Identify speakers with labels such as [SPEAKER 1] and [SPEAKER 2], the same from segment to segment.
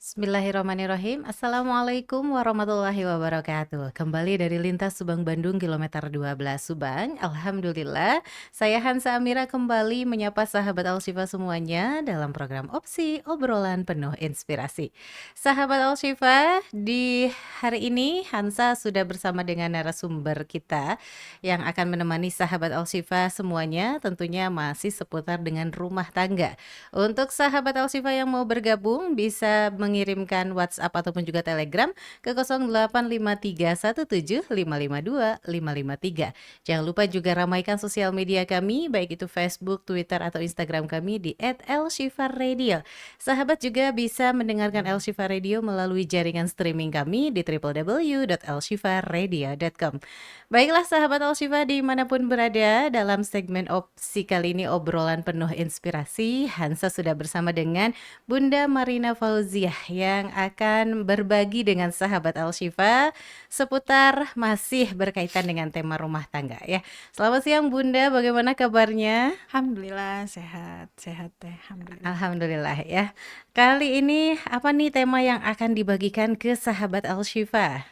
[SPEAKER 1] Bismillahirrahmanirrahim. Assalamualaikum warahmatullahi wabarakatuh. Kembali dari lintas Subang Bandung kilometer 12 Subang. Alhamdulillah, saya Hansa Amira kembali menyapa sahabat Al-Shifa semuanya dalam program Opsi Obrolan Penuh Inspirasi. Sahabat Al-Shifa, di hari ini Hansa sudah bersama dengan narasumber kita yang akan menemani sahabat Al-Shifa semuanya, tentunya masih seputar dengan rumah tangga. Untuk sahabat Al-Shifa yang mau bergabung bisa mengirimkan WhatsApp ataupun juga Telegram ke 085317552553. Jangan lupa juga ramaikan sosial media kami baik itu Facebook, Twitter atau Instagram kami di @elshifa_radio. Sahabat juga bisa mendengarkan Elshifa Radio melalui jaringan streaming kami di www.elshifaradio.com. Baiklah sahabat Al-Shifa dimanapun berada, dalam segmen opsi kali ini obrolan penuh inspirasi, Hansa sudah bersama dengan Bunda Marina Fauziah yang akan berbagi dengan sahabat Al-Shifa seputar masih berkaitan dengan tema rumah tangga ya. Selamat siang Bunda, bagaimana kabarnya?
[SPEAKER 2] Alhamdulillah sehat, sehat teh, alhamdulillah.
[SPEAKER 1] Alhamdulillah ya. Kali ini apa nih tema yang akan dibagikan ke sahabat Al-Shifa?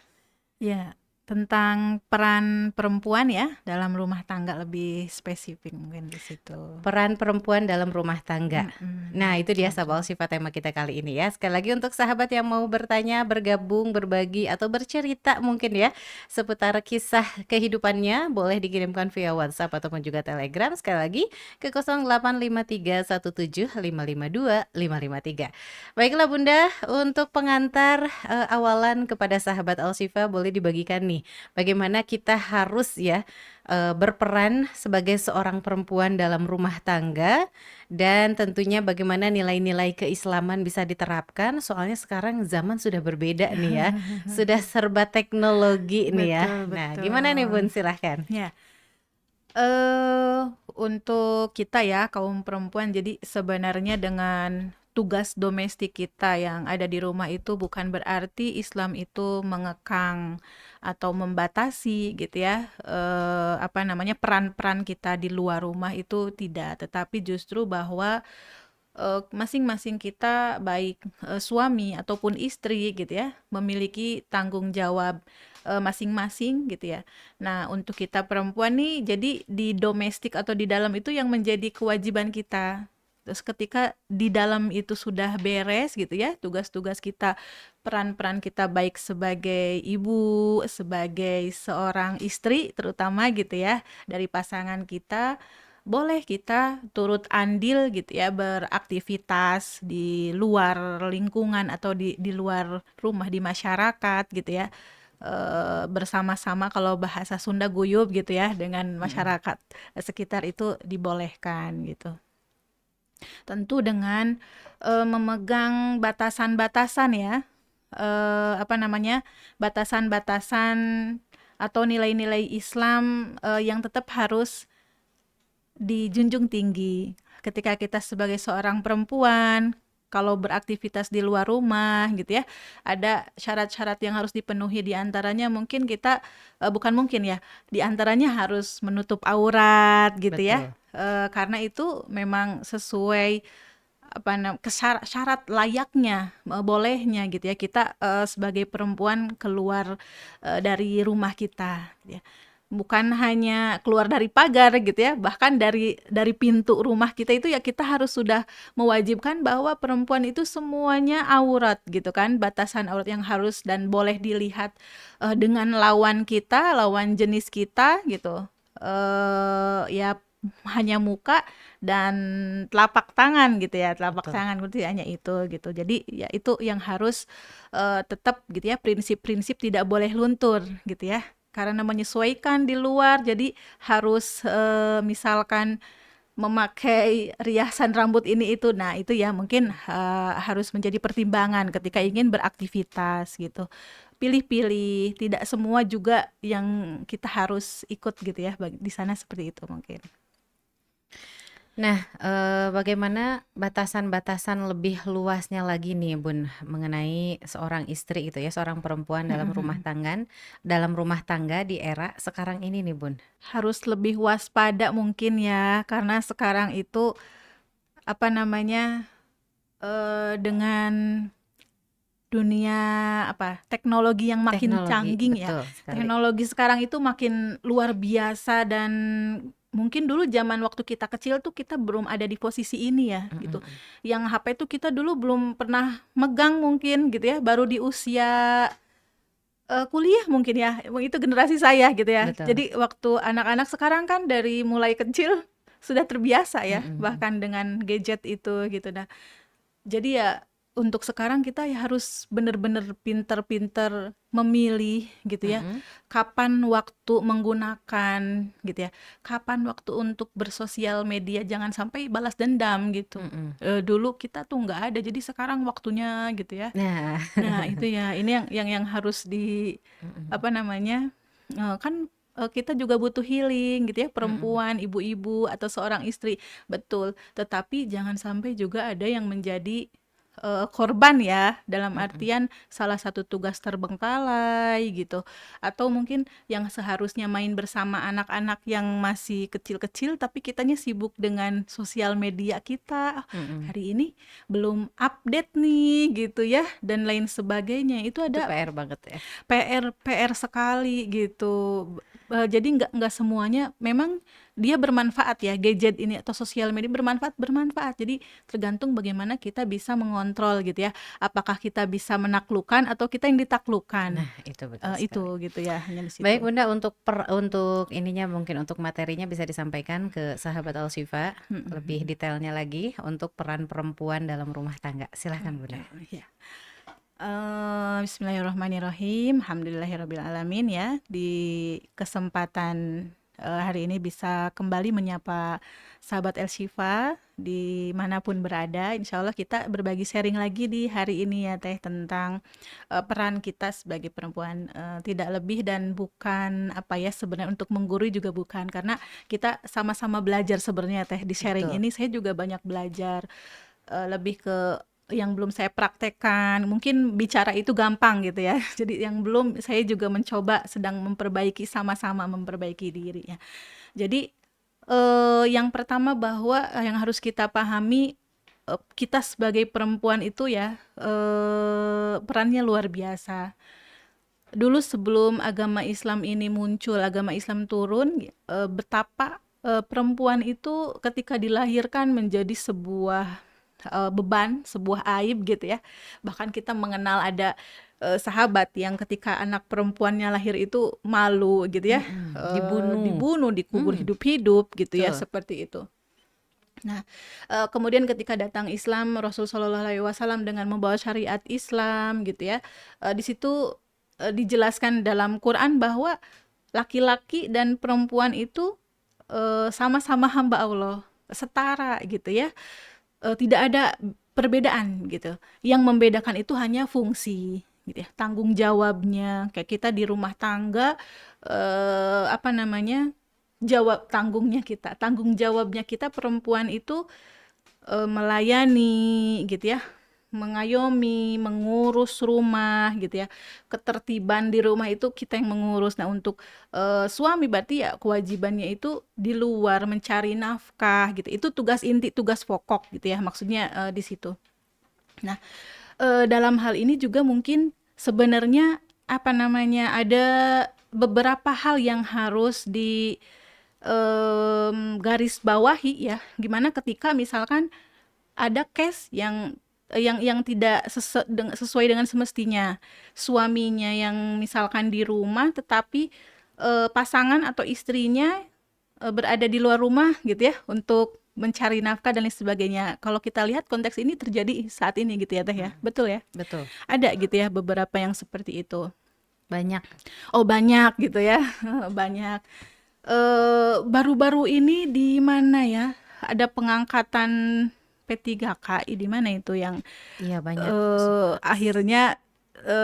[SPEAKER 2] Ya, tentang peran perempuan ya dalam rumah tangga lebih spesifik mungkin di situ.
[SPEAKER 1] Peran perempuan dalam rumah tangga. Nah, itu dia sahabat
[SPEAKER 2] Betul.
[SPEAKER 1] sifat tema kita kali ini ya. Sekali lagi untuk sahabat yang mau bertanya, bergabung, berbagi atau bercerita mungkin ya seputar kisah kehidupannya, boleh dikirimkan via WhatsApp ataupun juga Telegram sekali lagi ke 085317552553. Baiklah Bunda, untuk pengantar awalan kepada sahabat Al-Shifa boleh dibagikan nih bagaimana kita harus ya berperan sebagai seorang perempuan dalam rumah tangga dan tentunya bagaimana nilai-nilai keislaman bisa diterapkan soalnya sekarang zaman sudah berbeda nih ya, sudah serba teknologi nih ya.
[SPEAKER 2] Betul,
[SPEAKER 1] Nah, gimana nih
[SPEAKER 2] betul.
[SPEAKER 1] Bun? Silahkan.
[SPEAKER 2] Ya, eh untuk kita ya kaum perempuan, jadi sebenarnya dengan tugas domestik kita yang ada di rumah itu bukan berarti Islam itu mengekang atau membatasi gitu ya, apa namanya, peran-peran kita di luar rumah itu tidak, tetapi justru bahwa masing-masing kita baik suami ataupun istri gitu ya memiliki tanggung jawab masing-masing gitu ya. Nah, untuk kita perempuan nih, jadi di domestik atau di dalam itu yang menjadi kewajiban kita. Terus ketika di dalam itu sudah beres gitu ya, tugas-tugas kita, peran-peran kita baik sebagai ibu, sebagai seorang istri terutama gitu ya, dari pasangan kita, boleh kita turut andil gitu ya, beraktivitas di luar lingkungan atau di luar rumah, di masyarakat gitu ya, bersama-sama, kalau bahasa Sunda guyub gitu ya, dengan masyarakat sekitar itu dibolehkan gitu. Tentu dengan memegang batasan-batasan ya, apa namanya, batasan-batasan atau nilai-nilai Islam yang tetap harus dijunjung tinggi. Ketika kita sebagai seorang perempuan, kalau beraktivitas di luar rumah gitu ya, ada syarat-syarat yang harus dipenuhi, di antaranya mungkin kita, bukan mungkin ya, di antaranya harus menutup aurat gitu ya,
[SPEAKER 1] Betul.
[SPEAKER 2] karena itu memang sesuai syarat layaknya, bolehnya gitu ya kita sebagai perempuan keluar dari rumah kita gitu ya. Bukan hanya keluar dari pagar gitu ya, bahkan dari pintu rumah kita itu ya kita harus sudah mewajibkan bahwa perempuan itu semuanya aurat gitu kan, batasan aurat yang harus dan boleh dilihat dengan lawan kita, lawan jenis kita gitu. Ya hanya muka dan telapak tangan gitu ya, telapak
[SPEAKER 1] Betul.
[SPEAKER 2] tangan gitu ya, hanya itu gitu. Jadi ya itu yang harus tetap gitu ya, prinsip-prinsip tidak boleh luntur gitu ya, karena menyesuaikan di luar, jadi harus misalkan memakai riasan rambut ini itu, nah itu ya mungkin harus menjadi pertimbangan ketika ingin beraktivitas gitu. Pilih-pilih, tidak semua juga yang kita harus ikut gitu ya, di sana seperti itu mungkin.
[SPEAKER 1] Nah, bagaimana batasan-batasan lebih luasnya lagi nih Bun, mengenai seorang istri gitu ya, seorang perempuan dalam rumah tangga di era sekarang ini nih Bun?
[SPEAKER 2] Harus lebih waspada mungkin ya, karena sekarang itu apa namanya, dengan dunia teknologi yang makin
[SPEAKER 1] Teknologi,
[SPEAKER 2] canggih ya.
[SPEAKER 1] betul sekali.
[SPEAKER 2] Teknologi sekarang itu makin luar biasa dan mungkin dulu zaman waktu kita kecil tuh kita belum ada di posisi ini ya gitu.
[SPEAKER 1] Mm-mm.
[SPEAKER 2] Yang HP tuh kita dulu belum pernah megang mungkin gitu ya, baru di usia kuliah mungkin ya. Itu generasi saya gitu ya.
[SPEAKER 1] Betul.
[SPEAKER 2] Jadi waktu anak-anak sekarang kan dari mulai kecil sudah terbiasa ya
[SPEAKER 1] Mm-mm.
[SPEAKER 2] bahkan dengan gadget itu gitu. Nah, jadi ya untuk sekarang kita ya harus benar-benar pinter-pinter memilih gitu ya.
[SPEAKER 1] Mm-mm.
[SPEAKER 2] Kapan waktu menggunakan gitu ya. Kapan waktu untuk bersosial media, jangan sampai balas dendam gitu.
[SPEAKER 1] Mm-mm.
[SPEAKER 2] Dulu kita tuh nggak ada, jadi sekarang waktunya gitu ya.
[SPEAKER 1] Nah,
[SPEAKER 2] Nah, itu ya, ini yang harus
[SPEAKER 1] mm-mm.
[SPEAKER 2] apa namanya? Kan kita juga butuh healing gitu ya,
[SPEAKER 1] Mm-mm.
[SPEAKER 2] perempuan, ibu-ibu atau seorang istri. Betul, tetapi jangan sampai juga ada yang menjadi korban ya, dalam
[SPEAKER 1] Mm-mm.
[SPEAKER 2] artian salah satu tugas terbengkalai gitu. Atau mungkin yang seharusnya main bersama anak-anak yang masih kecil-kecil tapi kitanya sibuk dengan sosial media kita.
[SPEAKER 1] Mm-mm.
[SPEAKER 2] Hari ini belum update nih gitu ya dan lain sebagainya. Itu
[SPEAKER 1] Itu
[SPEAKER 2] ada
[SPEAKER 1] PR banget ya.
[SPEAKER 2] PR sekali gitu. Jadi nggak semuanya memang dia bermanfaat ya, gadget ini atau sosial media bermanfaat. Jadi tergantung bagaimana kita bisa mengontrol gitu ya. Apakah kita bisa menaklukkan atau kita yang ditaklukkan.
[SPEAKER 1] Nah, itu betul
[SPEAKER 2] Itu
[SPEAKER 1] sekali.
[SPEAKER 2] gitu ya, hanya di
[SPEAKER 1] Baik
[SPEAKER 2] situ.
[SPEAKER 1] Bunda, untuk ininya mungkin untuk materinya bisa disampaikan ke sahabat Al-Shifa lebih detailnya lagi untuk peran perempuan dalam rumah tangga. Silahkan Bunda.
[SPEAKER 2] Ya. Bismillahirrahmanirrahim. Alhamdulillahirrabbilalamin ya. Di kesempatan hari ini bisa kembali menyapa sahabat El Shifa dimanapun berada. Insya Allah kita berbagi sharing lagi di hari ini ya Teh tentang peran kita sebagai perempuan, tidak lebih dan bukan sebenarnya untuk menggurui juga bukan, karena kita sama-sama belajar sebenarnya Teh di sharing
[SPEAKER 1] Betul.
[SPEAKER 2] ini. Saya juga banyak belajar, lebih ke yang belum saya praktekkan. Mungkin bicara itu gampang gitu ya. Jadi yang belum, saya juga mencoba sedang memperbaiki, sama-sama memperbaiki diri ya. Jadi yang pertama bahwa yang harus kita pahami, kita sebagai perempuan itu ya perannya luar biasa. Dulu sebelum agama Islam ini muncul, agama Islam turun, betapa perempuan itu ketika dilahirkan menjadi sebuah beban, sebuah aib gitu ya. Bahkan kita mengenal ada sahabat yang ketika anak perempuannya lahir itu malu gitu ya,
[SPEAKER 1] Mm-mm. Dibunuh.
[SPEAKER 2] dibunuh, dikubur
[SPEAKER 1] Hmm,
[SPEAKER 2] hidup-hidup gitu ya,
[SPEAKER 1] betul.
[SPEAKER 2] seperti itu. Nah, kemudian ketika datang Islam, Rasul Shallallahu Alaihi Wasallam dengan membawa syariat Islam gitu ya, di situ dijelaskan dalam Quran bahwa laki-laki dan perempuan itu sama-sama hamba Allah, setara gitu ya. Tidak ada perbedaan gitu. Yang membedakan itu hanya fungsi gitu ya, tanggung jawabnya. Kayak kita di rumah tangga, tanggung jawabnya kita perempuan itu melayani gitu ya, mengayomi, mengurus rumah gitu ya. Ketertiban di rumah itu kita yang mengurus. Nah, untuk suami berarti ya kewajibannya itu di luar mencari nafkah gitu. Itu tugas inti, tugas pokok gitu ya. Maksudnya di situ. Nah, dalam hal ini juga mungkin sebenarnya ada beberapa hal yang harus di garis bawahi ya. Gimana ketika misalkan ada case yang tidak sesuai dengan semestinya. Suaminya yang misalkan di rumah tetapi pasangan atau istrinya berada di luar rumah gitu ya untuk mencari nafkah dan lain sebagainya. Kalau kita lihat konteks ini terjadi saat ini gitu ya Teh ya.
[SPEAKER 1] Mm,
[SPEAKER 2] Betul ya?
[SPEAKER 1] betul.
[SPEAKER 2] Ada gitu ya beberapa yang seperti itu.
[SPEAKER 1] Banyak.
[SPEAKER 2] Oh, banyak gitu ya. Banyak. Baru-baru ini di mana ya? Ada pengangkatan P3KI di mana itu yang
[SPEAKER 1] Iya, banyak. Suka
[SPEAKER 2] akhirnya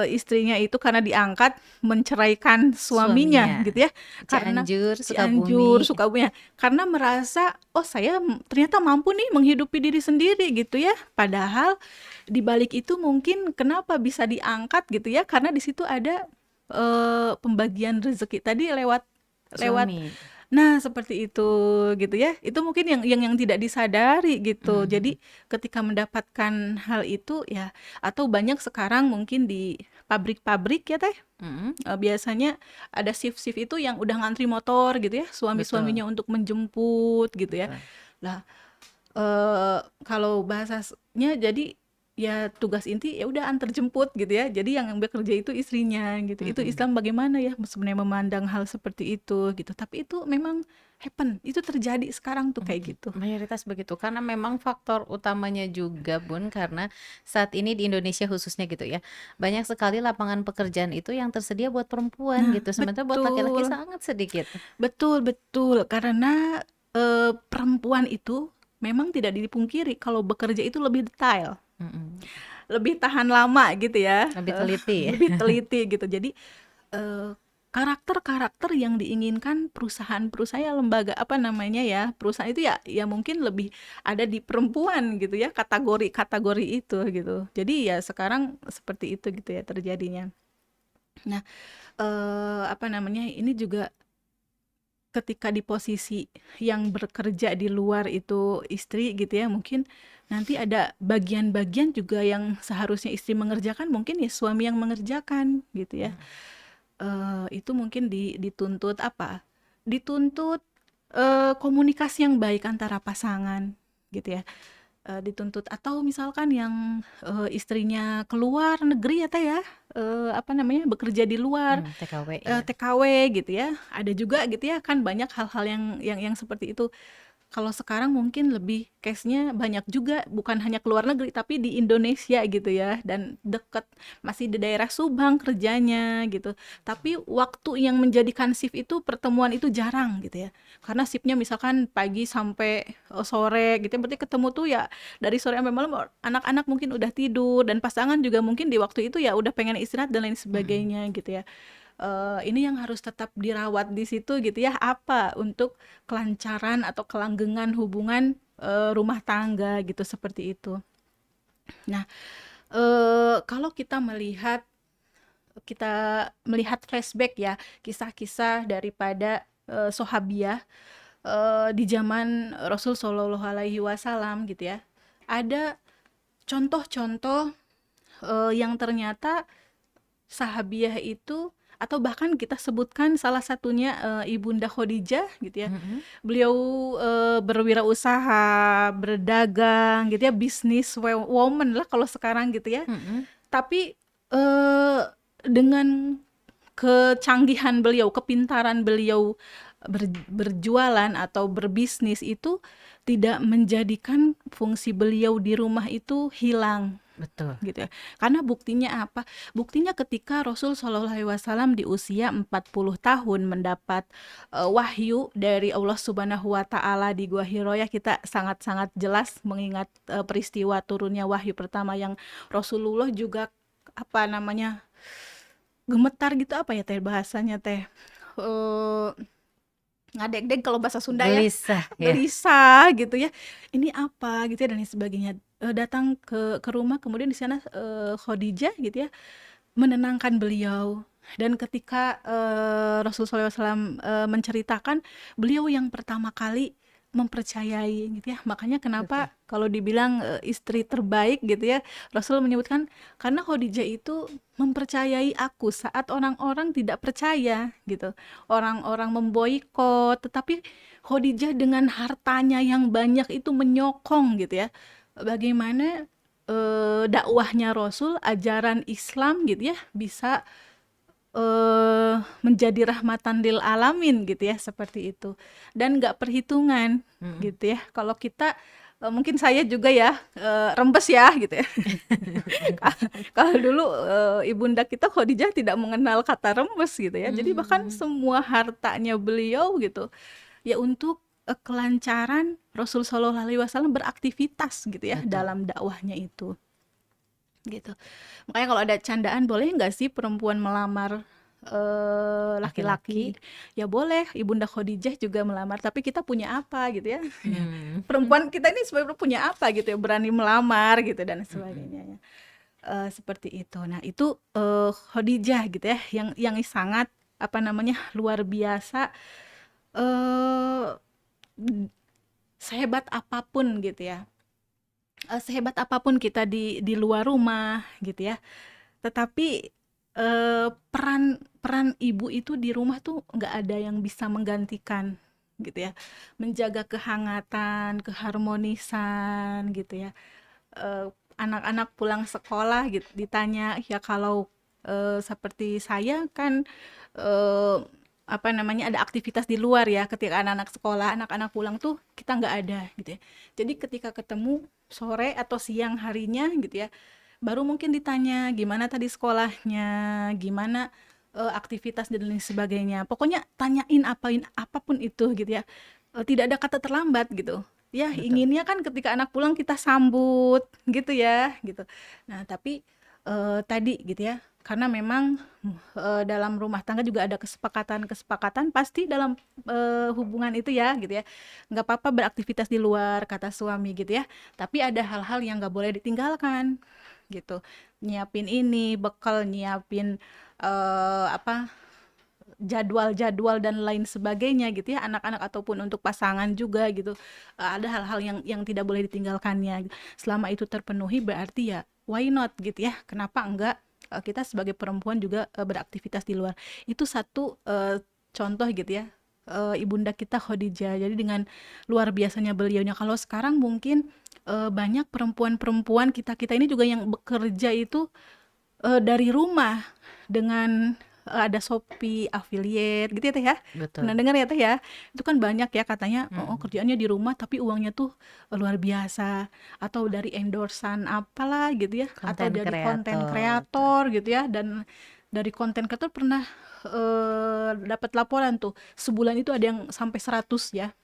[SPEAKER 2] istrinya itu karena diangkat menceraikan suaminya
[SPEAKER 1] suaminya.
[SPEAKER 2] gitu ya, karena
[SPEAKER 1] Cianjur,
[SPEAKER 2] Cianjur,
[SPEAKER 1] Sukabumi.
[SPEAKER 2] Sukabumi, karena merasa oh saya ternyata mampu nih menghidupi diri sendiri gitu ya. Padahal di balik itu mungkin kenapa bisa diangkat gitu ya, karena di situ ada pembagian rezeki tadi lewat lewat
[SPEAKER 1] Suami.
[SPEAKER 2] Nah, seperti itu gitu ya. Itu mungkin yang tidak disadari gitu.
[SPEAKER 1] Mhm,
[SPEAKER 2] Jadi ketika mendapatkan hal itu ya, atau banyak sekarang mungkin di pabrik-pabrik ya Teh,
[SPEAKER 1] mhm,
[SPEAKER 2] biasanya ada shift-shift itu yang udah ngantri motor gitu ya,
[SPEAKER 1] betul
[SPEAKER 2] suami-suaminya untuk menjemput gitu ya.
[SPEAKER 1] betul.
[SPEAKER 2] Lah, kalau bahasanya jadi ya tugas inti ya udah antar jemput gitu ya. Jadi yang bekerja itu istrinya gitu. Itu
[SPEAKER 1] Mhm.
[SPEAKER 2] Islam bagaimana ya sebenarnya memandang hal seperti itu gitu. Tapi itu memang happen, itu terjadi sekarang tuh kayak
[SPEAKER 1] Mhm,
[SPEAKER 2] gitu.
[SPEAKER 1] mayoritas begitu karena memang faktor utamanya juga Bun, karena saat ini di Indonesia khususnya gitu ya, banyak sekali lapangan pekerjaan itu yang tersedia buat perempuan
[SPEAKER 2] Nah,
[SPEAKER 1] gitu, sementara buat laki-laki
[SPEAKER 2] betul.
[SPEAKER 1] sangat sedikit.
[SPEAKER 2] Betul betul. Karena, perempuan itu memang tidak dipungkiri kalau bekerja itu lebih detail.
[SPEAKER 1] Mhm,
[SPEAKER 2] Lebih tahan lama gitu ya,
[SPEAKER 1] lebih teliti ya.
[SPEAKER 2] lebih teliti gitu. Jadi, eee, karakter-karakter yang diinginkan perusahaan-perusahaan lembaga apa namanya ya, perusahaan itu ya ya mungkin lebih ada di perempuan gitu ya, kategori-kategori itu gitu. Jadi ya sekarang seperti itu gitu ya terjadinya. Nah, apa namanya, ini juga ketika di posisi yang bekerja di luar itu istri gitu ya, mungkin nanti ada bagian-bagian juga yang seharusnya istri mengerjakan, mungkin ya suami yang mengerjakan gitu ya. Itu mungkin dituntut apa, dituntut, komunikasi yang baik antara pasangan gitu ya. Dituntut atau misalkan yang, istrinya keluar negeri ya Teh ya, apa namanya, bekerja di luar,
[SPEAKER 1] TKW ya.
[SPEAKER 2] TKW gitu ya, ada juga gitu ya, kan banyak hal-hal yang seperti itu. Kalau sekarang mungkin lebih case-nya banyak juga, bukan hanya ke luar negeri, tapi di Indonesia gitu ya, dan deket, masih di daerah Subang kerjanya gitu. Tapi waktu yang menjadikan shift itu, pertemuan itu jarang gitu ya. Karena shift-nya misalkan pagi sampai sore gitu ya, berarti ketemu tuh ya dari sore sampai malam anak-anak mungkin udah tidur, dan pasangan juga mungkin di waktu itu ya udah pengen istirahat dan lain
[SPEAKER 1] Mhm,
[SPEAKER 2] sebagainya gitu ya. Ini yang harus tetap dirawat di situ gitu ya, apa, untuk kelancaran atau kelanggengan hubungan, rumah tangga gitu, seperti itu. Nah, kalau kita melihat flashback ya, kisah-kisah daripada, sahabiah, di zaman Rasul Shallallahu Alaihi Wasallam gitu ya, ada contoh-contoh, yang ternyata sahabiah itu atau bahkan kita sebutkan salah satunya, Ibunda Khadijah gitu ya.
[SPEAKER 1] mhm,
[SPEAKER 2] Beliau, berwirausaha, berdagang gitu ya, bisnis woman lah kalau sekarang gitu ya.
[SPEAKER 1] mhm,
[SPEAKER 2] Tapi, dengan kecanggihan beliau, kepintaran beliau berjualan atau berbisnis itu tidak menjadikan fungsi beliau di rumah itu hilang
[SPEAKER 1] betul.
[SPEAKER 2] gitu ya. Karena buktinya apa? Buktinya ketika Rasul Shallallahu Alaihi Wasallam di usia 40 tahun mendapat wahyu dari Allah Subhanahu wa taala di Gua Hiro ya, kita sangat-sangat jelas mengingat peristiwa turunnya wahyu pertama yang Rasulullah juga apa namanya, gemetar gitu, apa ya Teh bahasanya Teh? Eh, ngadeg-deg kalau bahasa Sunda ya,
[SPEAKER 1] Gelisah ya.
[SPEAKER 2] gelisah gitu ya, ini apa gitu ya dan lain sebagainya. Datang ke rumah, kemudian di sana Khadijah gitu ya menenangkan beliau, dan ketika Rasulullah SAW menceritakan, beliau yang pertama kali mempercayai gitu ya. Makanya
[SPEAKER 1] Betul.
[SPEAKER 2] kenapa kalau dibilang istri terbaik gitu ya, Rasul menyebutkan karena Khadijah itu mempercayai aku saat orang-orang tidak percaya gitu, orang-orang memboikot, tetapi Khadijah dengan hartanya yang banyak itu menyokong gitu ya, bagaimana dakwahnya Rasul, ajaran Islam gitu ya, bisa menjadi rahmatan lil alamin gitu ya, seperti itu. Dan nggak perhitungan
[SPEAKER 1] Mhm.
[SPEAKER 2] gitu ya. Kalau kita mungkin saya juga ya rembes ya gitu ya. Kalau dulu ibunda kita Khadijah tidak mengenal kata rembes gitu ya. Jadi bahkan
[SPEAKER 1] Mmm,
[SPEAKER 2] semua hartanya beliau gitu ya untuk kelancaran Rasul Shallallahu Alaihi Wasallam beraktivitas gitu ya
[SPEAKER 1] betul.
[SPEAKER 2] dalam dakwahnya itu gitu. Makanya kalau ada candaan, boleh nggak sih perempuan melamar
[SPEAKER 1] Laki-laki,
[SPEAKER 2] laki-laki? Ya boleh, Ibunda Khadijah juga melamar, tapi kita punya apa gitu ya?
[SPEAKER 1] mmm,
[SPEAKER 2] Perempuan kita ini sebenarnya punya apa gitu ya, berani melamar gitu dan
[SPEAKER 1] mhm,
[SPEAKER 2] sebagainya ya. Seperti itu. Nah, itu Khadijah gitu ya, yang sangat apa namanya, luar biasa eee, sehebat apapun gitu ya, sehebat apapun kita di luar rumah gitu ya, tetapi, peran peran ibu itu di rumah tuh nggak ada yang bisa menggantikan gitu ya. Menjaga kehangatan, keharmonisan gitu ya. Anak-anak pulang sekolah gitu ditanya, ya kalau, seperti saya kan, eee, apa namanya, ada aktivitas di luar ya ketika anak-anak sekolah, anak-anak pulang tuh kita nggak ada gitu ya. Jadi ketika ketemu sore atau siang harinya gitu ya, baru mungkin ditanya, "Gimana tadi sekolahnya? Gimana, aktivitas dan lain sebagainya." Pokoknya tanyain apain apapun itu gitu ya, tidak ada kata terlambat gitu. Ya
[SPEAKER 1] Betul.
[SPEAKER 2] inginnya kan ketika anak pulang kita sambut gitu ya, gitu. Nah tapi, tadi gitu ya, karena memang, dalam rumah tangga juga ada kesepakatan-kesepakatan pasti dalam, hubungan itu ya gitu ya, nggak apa-apa beraktivitas di luar kata suami gitu ya, tapi ada hal-hal yang nggak boleh ditinggalkan gitu. Nyiapin ini, bekal, nyiapin, apa, jadwal-jadwal dan lain sebagainya gitu ya, anak-anak ataupun untuk pasangan juga gitu. Ada hal-hal yang tidak boleh ditinggalkannya. Selama itu terpenuhi berarti ya why not gitu ya. Kenapa enggak kita sebagai perempuan juga beraktivitas di luar. Itu satu contoh gitu ya. Ibunda kita Khadijah. Jadi dengan luar biasanya beliaunya. Kalau sekarang mungkin banyak perempuan-perempuan kita-kita ini juga yang bekerja itu dari rumah dengan, ada Shopee affiliate gitu ya Teh ya? Pernah
[SPEAKER 1] Betul.
[SPEAKER 2] dengar ya Teh ya? Itu kan banyak ya katanya,
[SPEAKER 1] Mhm.
[SPEAKER 2] kerjaannya di rumah tapi uangnya tuh, luar biasa, atau dari endorse-an apalah gitu ya, atau
[SPEAKER 1] Konten
[SPEAKER 2] dari konten
[SPEAKER 1] kreator, betul.
[SPEAKER 2] kreator gitu ya, dan dari konten kreator pernah, dapat laporan tuh, sebulan itu ada yang sampai 100 ya,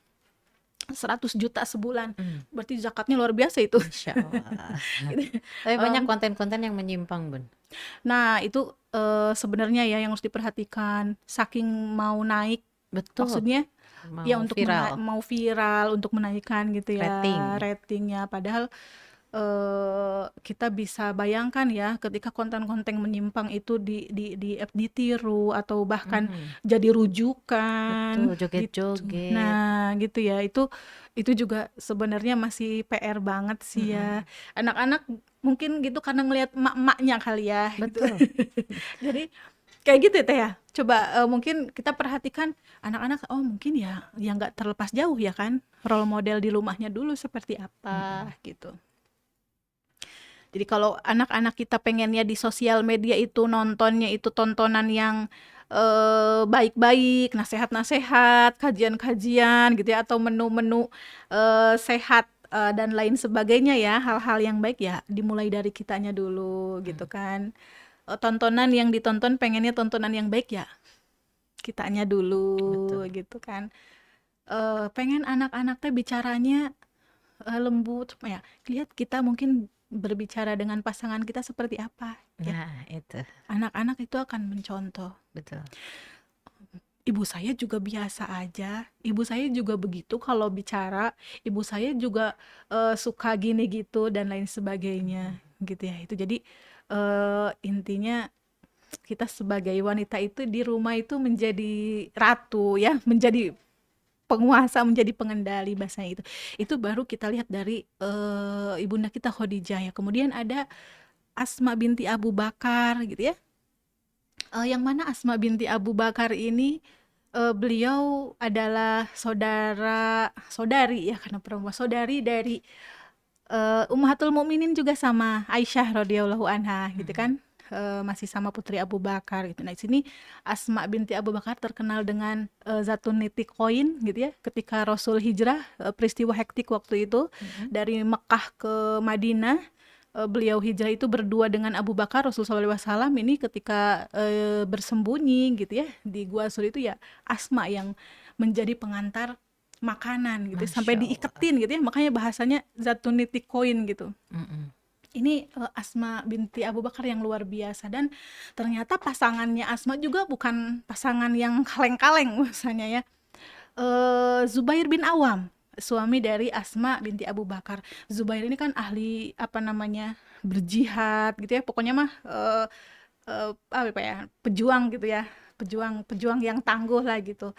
[SPEAKER 2] 100 juta sebulan,
[SPEAKER 1] Mmm,
[SPEAKER 2] berarti zakatnya luar biasa itu.
[SPEAKER 1] Masya Allah.
[SPEAKER 2] Gitu,
[SPEAKER 1] Tapi banyak
[SPEAKER 2] mmm
[SPEAKER 1] konten-konten yang menyimpang, Bun.
[SPEAKER 2] Nah, itu, sebenarnya ya yang harus diperhatikan, saking mau naik,
[SPEAKER 1] Betul,
[SPEAKER 2] maksudnya ya
[SPEAKER 1] mau
[SPEAKER 2] untuk
[SPEAKER 1] viral,
[SPEAKER 2] mau viral, untuk menaikkan gitu ya
[SPEAKER 1] rating.
[SPEAKER 2] ratingnya. Padahal, kita bisa bayangkan ya ketika konten-konten menyimpang itu ditiru atau bahkan
[SPEAKER 1] Mhm,
[SPEAKER 2] jadi rujukan
[SPEAKER 1] betul,
[SPEAKER 2] gitu.
[SPEAKER 1] joget-joget.
[SPEAKER 2] Nah, gitu ya, itu juga sebenarnya masih PR banget sih ya.
[SPEAKER 1] Mhm,
[SPEAKER 2] Anak-anak mungkin gitu karena ngelihat emak-emaknya kali ya gitu.
[SPEAKER 1] betul.
[SPEAKER 2] Jadi kayak gitu ya Teh ya? Coba mungkin kita perhatikan anak-anak, oh mungkin ya yang nggak terlepas jauh ya kan, role model di rumahnya dulu seperti apa
[SPEAKER 1] Mhm,
[SPEAKER 2] gitu. Jadi kalau anak-anak kita pengennya di sosial media itu nontonnya itu tontonan yang baik-baik, nasehat-nasehat, kajian-kajian gitu ya, atau menu-menu sehat dan lain sebagainya ya, hal-hal yang baik ya dimulai dari kitanya dulu gitu
[SPEAKER 1] mhm,
[SPEAKER 2] kan. Tontonan yang ditonton pengennya tontonan yang baik ya kitanya dulu
[SPEAKER 1] betul.
[SPEAKER 2] gitu kan. Pengen anak-anak teh bicaranya lembut, ya lihat kita mungkin berbicara dengan pasangan kita seperti apa ya.
[SPEAKER 1] Nah, itu,
[SPEAKER 2] Anak-anak itu akan mencontoh.
[SPEAKER 1] betul.
[SPEAKER 2] Ibu saya juga biasa aja, ibu saya juga begitu kalau bicara, ibu saya juga suka gini gitu dan lain sebagainya
[SPEAKER 1] Mhm,
[SPEAKER 2] gitu ya. Itu jadi intinya kita sebagai wanita itu di rumah itu menjadi ratu ya, menjadi penguasa, menjadi pengendali bahasanya itu. Itu baru kita lihat dari ibunda kita Khadijah ya. Kemudian ada Asma binti Abu Bakar gitu ya. Yang mana Asma binti Abu Bakar ini beliau adalah saudari ya, karena perempuan, saudari dari Ummahatul Mukminin juga sama Aisyah radhiyallahu anha gitu
[SPEAKER 1] mhm,
[SPEAKER 2] kan. Masih sama putri Abu Bakar gitu. Nah, di sini Asma binti Abu Bakar terkenal dengan Zatun Niti Koin gitu ya. Ketika Rasul hijrah, peristiwa hektik waktu itu
[SPEAKER 1] mhm,
[SPEAKER 2] dari Mekah ke Madinah, beliau hijrah itu berdua dengan Abu Bakar Rasulullah SAW ini ketika bersembunyi gitu ya di Gua Sur itu ya Asma yang menjadi pengantar makanan gitu ya, sampai
[SPEAKER 1] Masya Allah.
[SPEAKER 2] diiketin gitu ya, makanya bahasanya Zatun Niti Koin gitu.
[SPEAKER 1] Mhm,
[SPEAKER 2] Ini Asma binti Abu Bakar yang luar biasa, dan ternyata pasangannya Asma juga bukan pasangan yang kaleng-kaleng misalnya ya. Zubair bin Awam, suami dari Asma binti Abu Bakar. Zubair ini kan ahli apa namanya, berjihad gitu ya, pokoknya mah apa ya, pejuang gitu ya, pejuang pejuang yang tangguh lah gitu.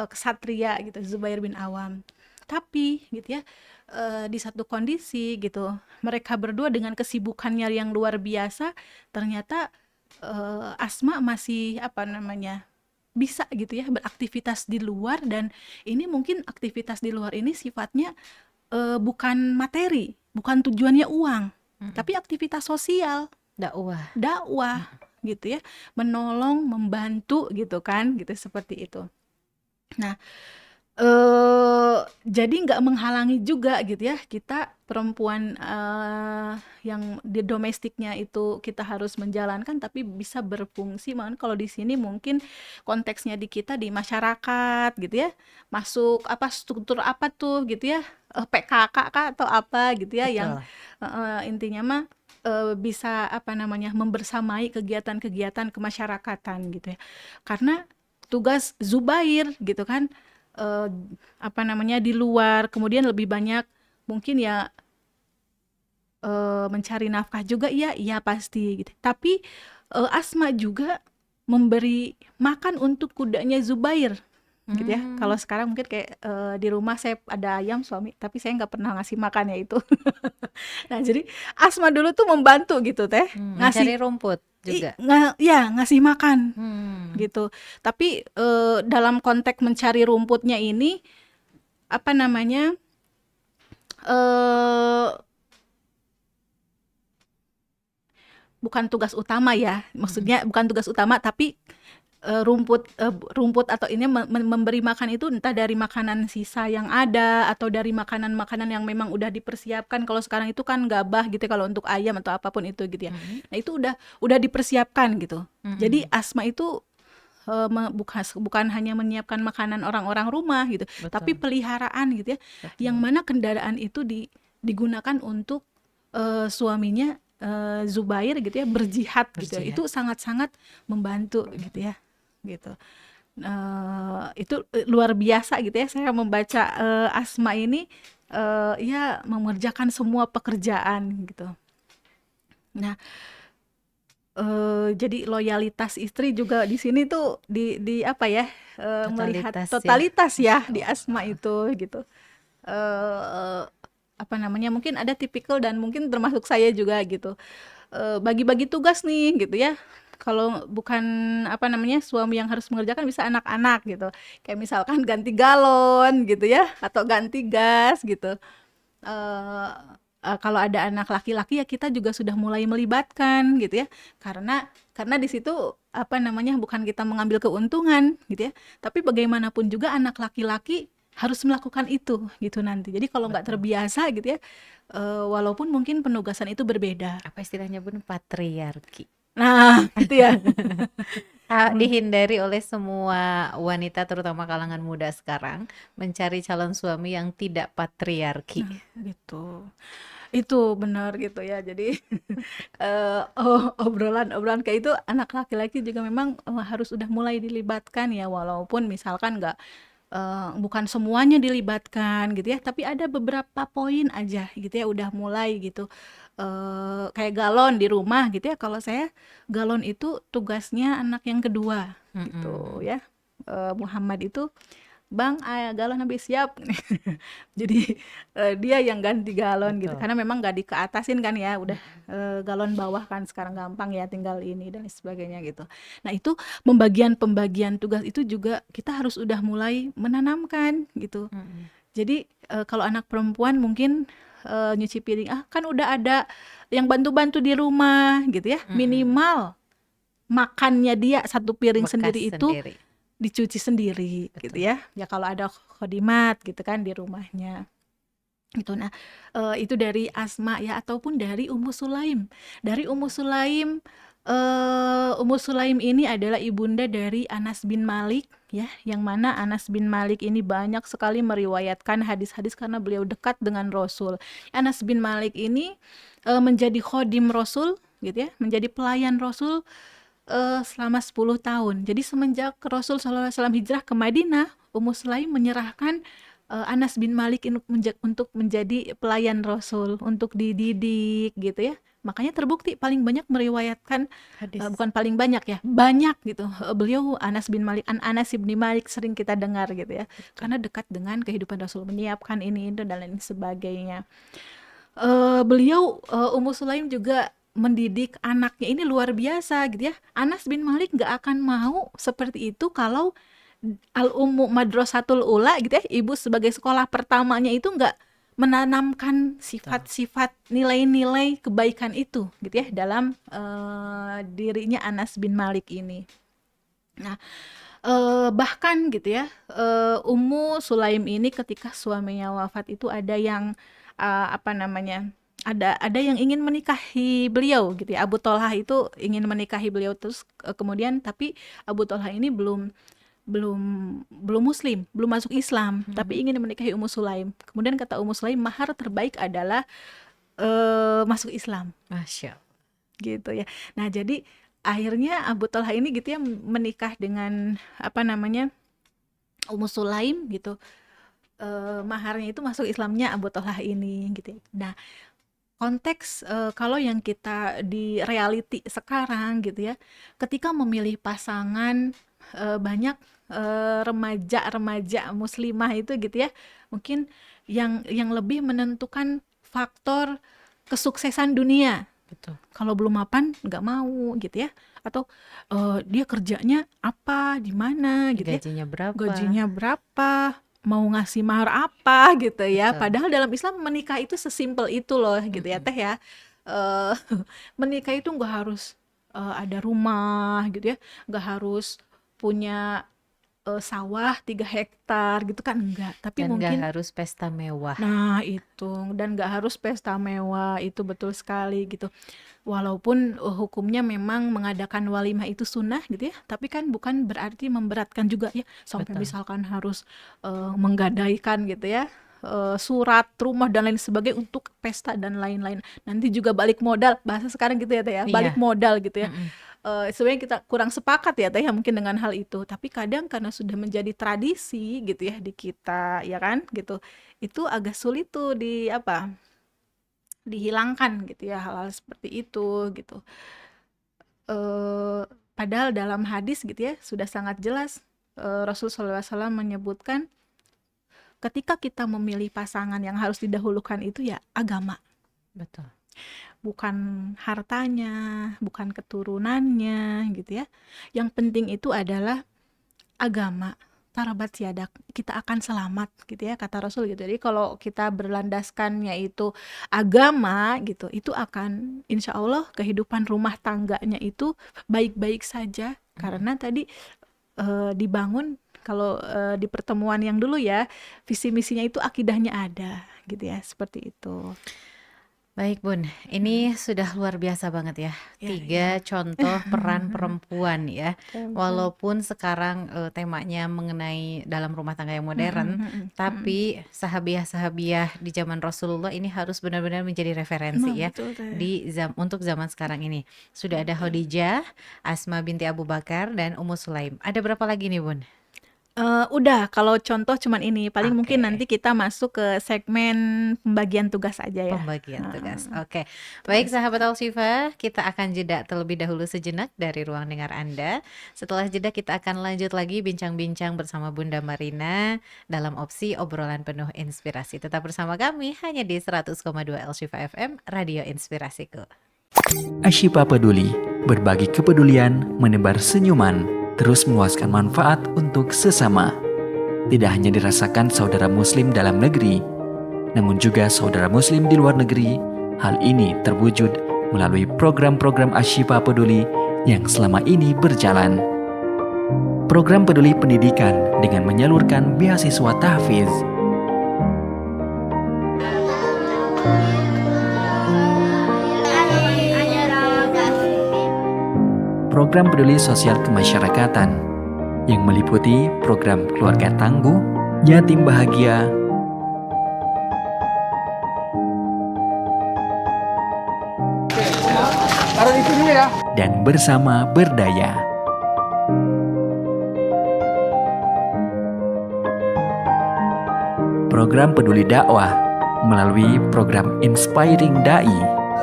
[SPEAKER 2] kesatria gitu, Zubair bin Awam. Tapi gitu ya, di satu kondisi gitu, mereka berdua dengan kesibukannya yang luar biasa, ternyata Asma masih apa namanya, bisa gitu ya beraktivitas di luar, dan ini mungkin aktivitas di luar ini sifatnya bukan materi, bukan tujuannya uang,
[SPEAKER 1] Mm-mm.
[SPEAKER 2] tapi aktivitas sosial,
[SPEAKER 1] Dakwah.
[SPEAKER 2] dakwah gitu ya, menolong, membantu gitu kan, gitu seperti itu. Nah, jadi nggak menghalangi juga gitu ya, kita perempuan, yang di domestiknya itu kita harus menjalankan, tapi bisa berfungsi. Makanya kalau di sini mungkin konteksnya di kita di masyarakat gitu ya, masuk apa, struktur apa tuh gitu ya, PKK kah atau apa gitu ya, yang
[SPEAKER 1] Betul.
[SPEAKER 2] intinya mah, bisa apa namanya, membersamai kegiatan-kegiatan kemasyarakatan gitu ya. Karena tugas Zubair gitu kan, eee, apa namanya, di luar, kemudian lebih banyak mungkin ya, mencari nafkah juga, iya pasti gitu. Tapi, Asma juga memberi makan untuk kudanya Zubair gitu ya. Kalau
[SPEAKER 1] Hmm.
[SPEAKER 2] sekarang mungkin kayak, di rumah saya ada ayam suami, tapi saya nggak pernah ngasih makan ya itu. Nah, jadi Asma dulu tuh membantu gitu Teh,
[SPEAKER 1] Mencari
[SPEAKER 2] ngasih
[SPEAKER 1] rumput juga.
[SPEAKER 2] ngasih makan
[SPEAKER 1] Hmm.
[SPEAKER 2] gitu. Tapi, dalam konteks mencari rumputnya ini, apa namanya, eee, bukan tugas utama ya,
[SPEAKER 1] Mm-mm.
[SPEAKER 2] maksudnya bukan tugas utama, tapi, rumput atau ini memberi makan itu entah dari makanan sisa yang ada, atau dari makanan-makanan yang memang udah dipersiapkan. Kalau sekarang itu kan gabah gitu ya, kalau untuk ayam atau apapun itu gitu ya.
[SPEAKER 1] Mm-mm.
[SPEAKER 2] Nah, itu udah dipersiapkan gitu. Jadi
[SPEAKER 1] Mm-mm.
[SPEAKER 2] Asma itu, bukan hanya menyiapkan makanan orang-orang rumah gitu, tapi
[SPEAKER 1] Betul.
[SPEAKER 2] peliharaan gitu ya, yang
[SPEAKER 1] Betul.
[SPEAKER 2] mana kendaraan itu digunakan untuk, suaminya, Zubair gitu ya, berjihad gitu ya.
[SPEAKER 1] Berjihad.
[SPEAKER 2] Itu sangat-sangat membantu gitu ya, gitu. Itu, luar biasa gitu ya, saya membaca, Asma ini, ya mengerjakan semua pekerjaan gitu. Nah, jadi loyalitas istri juga di sini tuh di apa ya, melihat
[SPEAKER 1] Totalitas ya.
[SPEAKER 2] totalitas ya
[SPEAKER 1] Masya
[SPEAKER 2] di Asma
[SPEAKER 1] Allah.
[SPEAKER 2] itu gitu. Eee, apa namanya, mungkin ada tipikal dan mungkin termasuk saya juga gitu, bagi-bagi tugas nih gitu ya. Kalau bukan apa namanya, suami yang harus mengerjakan, bisa anak-anak gitu. Kayak misalkan ganti galon gitu ya, atau ganti gas gitu. Eee kalau ada anak laki-laki ya kita juga sudah mulai melibatkan gitu ya. Karena di situ, apa namanya, bukan kita mengambil keuntungan gitu ya, tapi bagaimanapun juga anak laki-laki harus melakukan itu gitu nanti. Jadi kalau nggak
[SPEAKER 1] Betul.
[SPEAKER 2] terbiasa gitu ya, walaupun mungkin penugasan itu berbeda.
[SPEAKER 1] Apa istilahnya Bun? Patriarki.
[SPEAKER 2] Nah, itu ya. Mhm.
[SPEAKER 1] Dihindari oleh semua wanita terutama kalangan muda sekarang mencari calon suami yang tidak patriarki.
[SPEAKER 2] Nah, gitu. Itu benar gitu ya. Jadi, obrolan-obrolan kayak itu anak laki-laki juga memang, harus udah mulai dilibatkan ya, walaupun misalkan nggak, bukan semuanya dilibatkan gitu ya, tapi ada beberapa poin aja gitu ya udah mulai gitu. Kayak galon di rumah gitu ya, kalau saya galon itu tugasnya anak yang kedua gitu
[SPEAKER 1] Mm-mm.
[SPEAKER 2] ya. Muhammad itu, "Bang, galon habis, siap." Jadi, dia yang ganti galon gitu,
[SPEAKER 1] Betul.
[SPEAKER 2] karena memang nggak dikeatasin kan ya, udah,
[SPEAKER 1] Mm-mm.
[SPEAKER 2] galon bawah kan sekarang gampang ya, tinggal ini dan lain sebagainya gitu. Nah, itu pembagian tugas itu juga kita harus udah mulai menanamkan gitu.
[SPEAKER 1] Mm-mm.
[SPEAKER 2] Jadi, kalau anak perempuan mungkin, nyuci piring, kan udah ada yang bantu-bantu di rumah gitu ya,
[SPEAKER 1] Mm-mm.
[SPEAKER 2] minimal makannya dia satu piring
[SPEAKER 1] Bekas
[SPEAKER 2] sendiri itu
[SPEAKER 1] sendiri.
[SPEAKER 2] dicuci sendiri gitu
[SPEAKER 1] Betul.
[SPEAKER 2] ya. Ya kalau ada khodimat gitu kan di rumahnya. Gitu. Nah, itu dari Asma ya, ataupun dari Ummu Sulaim. Dari Ummu Sulaim ini adalah ibunda dari Anas bin Malik ya, yang mana Anas bin Malik ini banyak sekali meriwayatkan hadis-hadis karena beliau dekat dengan Rasul. Anas bin Malik ini, menjadi khodim Rasul gitu ya, menjadi pelayan Rasul, selama 10 tahun. Jadi semenjak Rasul SAW hijrah ke Madinah, Ummu Sulaim menyerahkan, Anas bin Malik untuk menjadi pelayan Rasul, untuk dididik gitu ya, makanya terbukti paling banyak meriwayatkan,
[SPEAKER 1] Hadis.
[SPEAKER 2] bukan paling banyak ya, banyak gitu. Beliau Anas bin Malik, Anas bin Malik sering kita dengar gitu ya, karena dekat dengan kehidupan Rasul, menyiapkan ini itu dan lain sebagainya. Beliau Ummu Sulaim juga mendidik anaknya ini luar biasa gitu ya. Anas bin Malik nggak akan mau seperti itu kalau Al-Ummu Madrasatul Ula gitu ya, ibu sebagai sekolah pertamanya itu nggak menanamkan sifat-sifat nilai-nilai kebaikan itu gitu ya dalam dirinya Anas bin Malik ini. Nah, bahkan gitu ya, Ummu Sulaim ini ketika suaminya wafat itu ada yang apa namanya? Ada yang ingin menikahi beliau gitu ya. Abu Thalhah itu ingin menikahi beliau terus kemudian tapi Abu Thalhah ini belum belum muslim, belum masuk Islam, tapi ingin menikahi Ummu Sulaim. Kemudian kata Ummu Sulaim, mahar terbaik adalah masuk Islam,
[SPEAKER 1] Masya Allah.
[SPEAKER 2] gitu ya. Nah, jadi akhirnya Abu Thalhah ini gitu ya menikah dengan apa namanya? Ummu Sulaim gitu. Maharnya itu masuk Islamnya Abu Thalhah ini gitu ya. Nah, konteks kalau yang kita di reality sekarang gitu ya, ketika memilih pasangan, banyak remaja-remaja muslimah itu gitu ya, mungkin yang lebih menentukan faktor kesuksesan dunia.
[SPEAKER 1] Betul.
[SPEAKER 2] Kalau belum mapan nggak mau gitu ya, atau dia kerjanya apa, di mana gitu ya,
[SPEAKER 1] Gajinya berapa?
[SPEAKER 2] gajinya berapa, mau ngasih mahar apa gitu ya.
[SPEAKER 1] Betul.
[SPEAKER 2] Padahal dalam Islam menikah itu sesimpel itu loh gitu ya Teh ya. Eh, Menikah itu nggak harus ada rumah gitu ya, nggak harus punya sawah 3 hektar gitu kan, enggak. Tapi
[SPEAKER 1] Dan nggak
[SPEAKER 2] mungkin
[SPEAKER 1] harus pesta mewah.
[SPEAKER 2] nah itu, dan nggak harus pesta mewah, itu betul sekali gitu. Walaupun hukumnya memang mengadakan walimah itu sunnah gitu ya, tapi kan bukan berarti memberatkan juga ya, sampai
[SPEAKER 1] Betul.
[SPEAKER 2] misalkan harus menggadaikan gitu ya, surat rumah dan lain sebagainya untuk pesta dan lain-lain. Nanti juga balik modal, bahasa sekarang gitu ya Teh ya, balik
[SPEAKER 1] Iya.
[SPEAKER 2] modal gitu ya.
[SPEAKER 1] Mm-mm.
[SPEAKER 2] Sebenarnya kita kurang sepakat ya Teh ya mungkin dengan hal itu, tapi kadang karena sudah menjadi tradisi gitu ya di kita ya kan gitu, itu agak sulit tuh dihilangkan gitu ya hal-hal seperti itu gitu. Padahal dalam hadis gitu ya sudah sangat jelas, Rasul SAW menyebutkan ketika kita memilih pasangan yang harus didahulukan itu ya agama,
[SPEAKER 1] Betul.
[SPEAKER 2] bukan hartanya, bukan keturunannya gitu ya. Yang penting itu adalah agama. Tarabat siadak, kita akan selamat gitu ya kata Rasul gitu. Jadi kalau kita berlandaskannya itu agama gitu, itu akan insya Allah kehidupan rumah tangganya itu baik-baik saja. Karena tadi dibangun, kalau di pertemuan yang dulu ya, visi misinya itu akidahnya ada gitu ya, seperti itu.
[SPEAKER 1] Baik Bun, ini sudah luar biasa banget ya.
[SPEAKER 2] Ya,
[SPEAKER 1] 3 contoh peran perempuan ya.
[SPEAKER 2] Perempuan.
[SPEAKER 1] Walaupun sekarang temanya mengenai dalam rumah tangga yang modern, tapi sahabiah-sahabiah di zaman Rasulullah ini harus benar-benar menjadi referensi
[SPEAKER 2] Nah,
[SPEAKER 1] ya
[SPEAKER 2] betul Teh.
[SPEAKER 1] di untuk zaman sekarang ini. Sudah ada Khadijah, Asma binti Abu Bakar, dan Ummu Sulaim. Ada berapa lagi nih Bun?
[SPEAKER 2] Udah, kalau contoh cuman ini. Paling mungkin
[SPEAKER 1] Oke.
[SPEAKER 2] nanti kita masuk ke segmen pembagian tugas aja ya.
[SPEAKER 1] Pembagian tugas. Oke. Baik sahabat Al-Shifa, kita akan jeda terlebih dahulu sejenak dari ruang dengar Anda. Setelah jeda kita akan lanjut lagi bincang-bincang bersama Bunda Marina dalam opsi obrolan penuh inspirasi. Tetap bersama kami hanya di 100,2 Al-Shifa FM, Radio Inspirasiku.
[SPEAKER 3] Ashifa Peduli, berbagi kepedulian, menebar senyuman, terus meluaskan manfaat untuk sesama. Tidak hanya dirasakan saudara muslim dalam negeri, namun juga saudara muslim di luar negeri. Hal ini terwujud melalui program-program Ashifa Peduli yang selama ini berjalan. Program peduli pendidikan dengan menyalurkan beasiswa tahfiz. Program peduli sosial kemasyarakatan yang meliputi program keluarga tangguh, yatim bahagia, dan bersama berdaya. Program peduli dakwah melalui program Inspiring Dai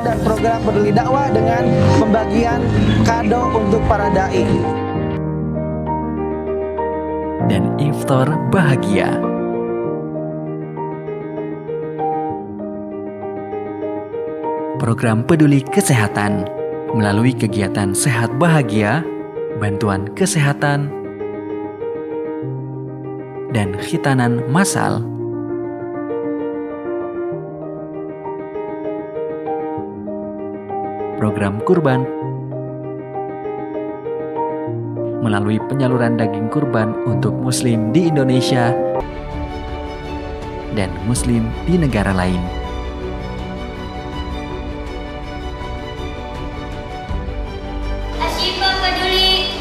[SPEAKER 4] dan program Peduli Dakwah dengan pembagian kado untuk para dai.
[SPEAKER 3] Dan iftar bahagia. Program peduli kesehatan melalui kegiatan Sehat Bahagia, bantuan kesehatan, dan khitanan massal. Program kurban melalui penyaluran daging kurban untuk Muslim di Indonesia dan Muslim di negara lain.
[SPEAKER 5] Ashifa peduli.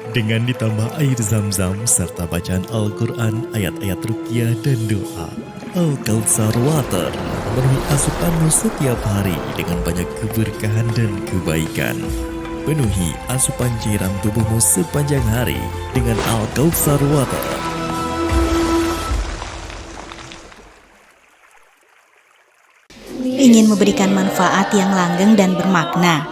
[SPEAKER 6] Dengan ditambah air zam-zam serta bacaan Al-Quran, ayat-ayat ruqyah dan doa, Al-Kautsar Water memenuhi asupanmu setiap hari dengan banyak keberkahan dan kebaikan. Penuhi asupan cairan tubuhmu sepanjang hari dengan Al-Kautsar Water.
[SPEAKER 7] Ingin memberikan manfaat yang langgeng dan bermakna.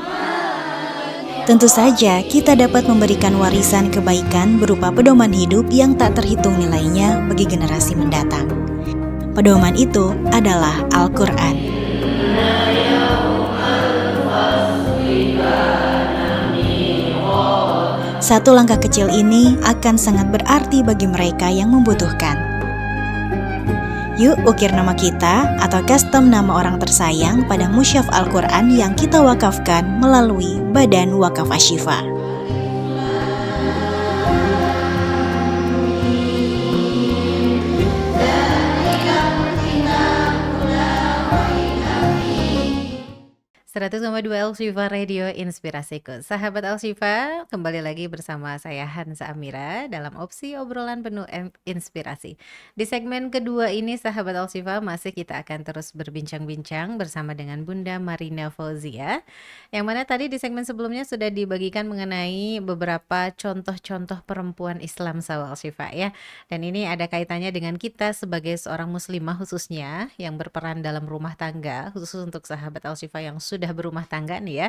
[SPEAKER 7] Tentu saja kita dapat memberikan warisan kebaikan berupa pedoman hidup yang tak terhitung nilainya bagi generasi mendatang. Pedoman itu adalah Al-Quran. Satu langkah kecil ini akan sangat berarti bagi mereka yang membutuhkan. Yuk ukir nama kita atau custom nama orang tersayang pada musyaf Al-Quran yang kita wakafkan melalui Badan Wakaf Ashifa.
[SPEAKER 1] Al-Shifa Radio Inspirasiku. Sahabat Al-Shifa, kembali lagi bersama saya Hansa Amira dalam opsi obrolan penuh inspirasi. Di segmen kedua ini sahabat Al-Shifa masih kita akan terus berbincang-bincang bersama dengan Bunda Marina Fauzia. Yang mana tadi di segmen sebelumnya sudah dibagikan mengenai beberapa contoh-contoh perempuan Islam sahabat Al-Shifa ya. Dan ini ada kaitannya dengan kita sebagai seorang muslimah khususnya yang berperan dalam rumah tangga, khusus untuk sahabat Al-Shifa yang sudah berumah tangga nih ya.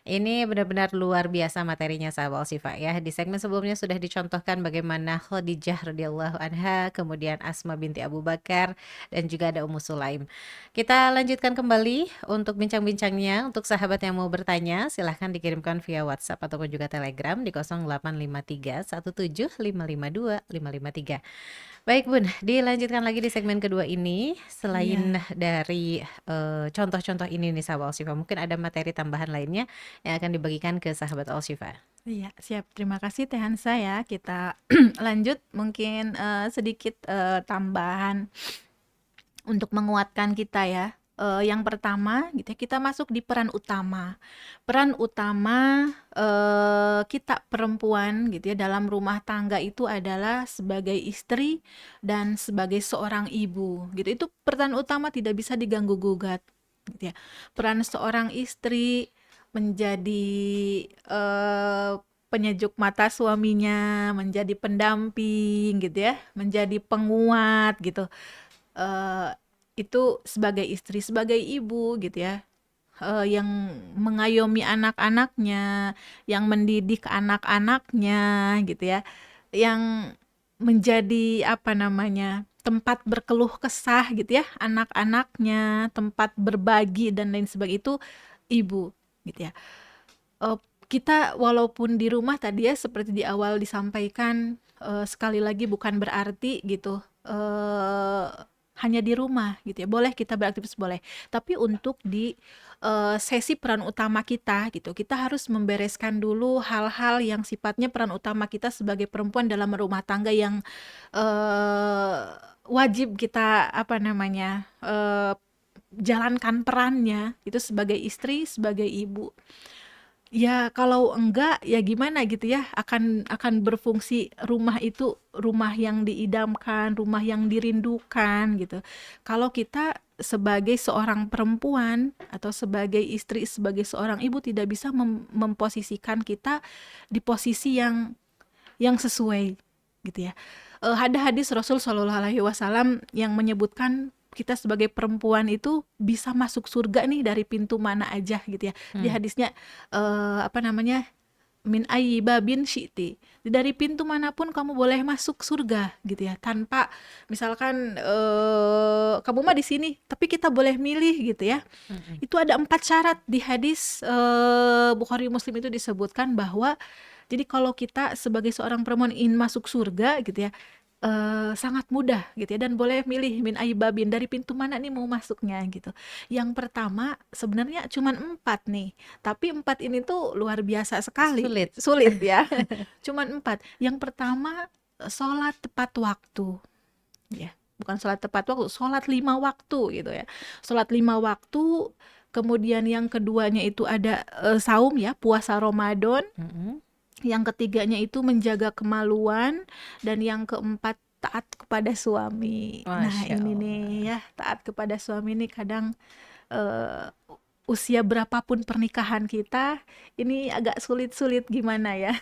[SPEAKER 1] Ini benar-benar luar biasa materinya sahabat Al-Shifa ya. Di segmen sebelumnya sudah dicontohkan bagaimana Khadijah radhiyallahu anha, kemudian Asma binti Abu Bakar, dan juga ada Ummu Sulaim. Kita lanjutkan kembali untuk bincang-bincangnya. Untuk sahabat yang mau bertanya, silahkan dikirimkan via WhatsApp ataupun juga Telegram di 0853 17552 553. Baik Bun, dilanjutkan lagi di segmen kedua ini. Selain dari contoh-contoh ini nih sahabat Al-Shifa, mungkin ada materi tambahan lainnya yang akan dibagikan ke sahabat Al-Shifa.
[SPEAKER 2] Iya, siap. Terima kasih Teh Hansa ya. Kita lanjut mungkin sedikit tambahan untuk menguatkan kita ya. Yang pertama gitu ya, kita masuk di peran utama. Peran utama kita perempuan gitu ya dalam rumah tangga itu adalah sebagai istri dan sebagai seorang ibu gitu. Itu peran utama tidak bisa diganggu gugat gitu ya. Peran seorang istri menjadi penyejuk mata suaminya, menjadi pendamping gitu ya, menjadi penguat gitu. Itu sebagai istri, sebagai ibu gitu ya, yang mengayomi anak-anaknya, yang mendidik anak-anaknya gitu ya, yang menjadi tempat berkeluh kesah gitu ya anak-anaknya, tempat berbagi dan lain sebagainya, itu ibu gitu ya. Kita walaupun di rumah tadi ya seperti di awal disampaikan, sekali lagi bukan berarti gitu hanya di rumah gitu ya, boleh kita beraktivitas boleh, tapi untuk di sesi peran utama kita gitu, kita harus membereskan dulu hal-hal yang sifatnya peran utama kita sebagai perempuan dalam rumah tangga yang wajib kita jalankan perannya itu sebagai istri, sebagai ibu. Ya kalau enggak ya gimana gitu ya, akan berfungsi rumah itu rumah yang diidamkan, rumah yang dirindukan gitu. Kalau kita sebagai seorang perempuan atau sebagai istri, sebagai seorang ibu tidak bisa memposisikan kita di posisi yang sesuai gitu ya. Ada hadis Rasul Shallallahu Alaihi Wasallam yang menyebutkan kita sebagai perempuan itu bisa masuk surga nih dari pintu mana aja gitu ya. Di hadisnya apa namanya, min ayyi babin syi'ti, dari pintu manapun kamu boleh masuk surga gitu ya, tanpa misalkan kamu mah di sini tapi kita boleh milih gitu ya. Itu ada 4 syarat di hadis Bukhari Muslim, itu disebutkan bahwa jadi kalau kita sebagai seorang perempuan ingin masuk surga gitu ya, sangat mudah gitu ya, dan boleh milih min aibabin, dari pintu mana nih mau masuknya gitu. Yang pertama sebenarnya cuman 4 nih, tapi 4 ini tuh luar biasa sekali,
[SPEAKER 1] Sulit.
[SPEAKER 2] sulit ya. Cuman 4. Yang pertama, sholat tepat waktu ya. Bukan sholat tepat waktu, sholat 5 waktu gitu ya. Sholat 5 waktu, kemudian yang keduanya itu ada saum ya, puasa Ramadan. Yang ketiganya itu menjaga kemaluan, dan yang keempat taat kepada suami. Nah
[SPEAKER 1] Masya
[SPEAKER 2] ini
[SPEAKER 1] Allah.
[SPEAKER 2] nih ya, taat kepada suami ini kadang eh, usia berapapun pernikahan kita ini agak sulit-sulit gimana ya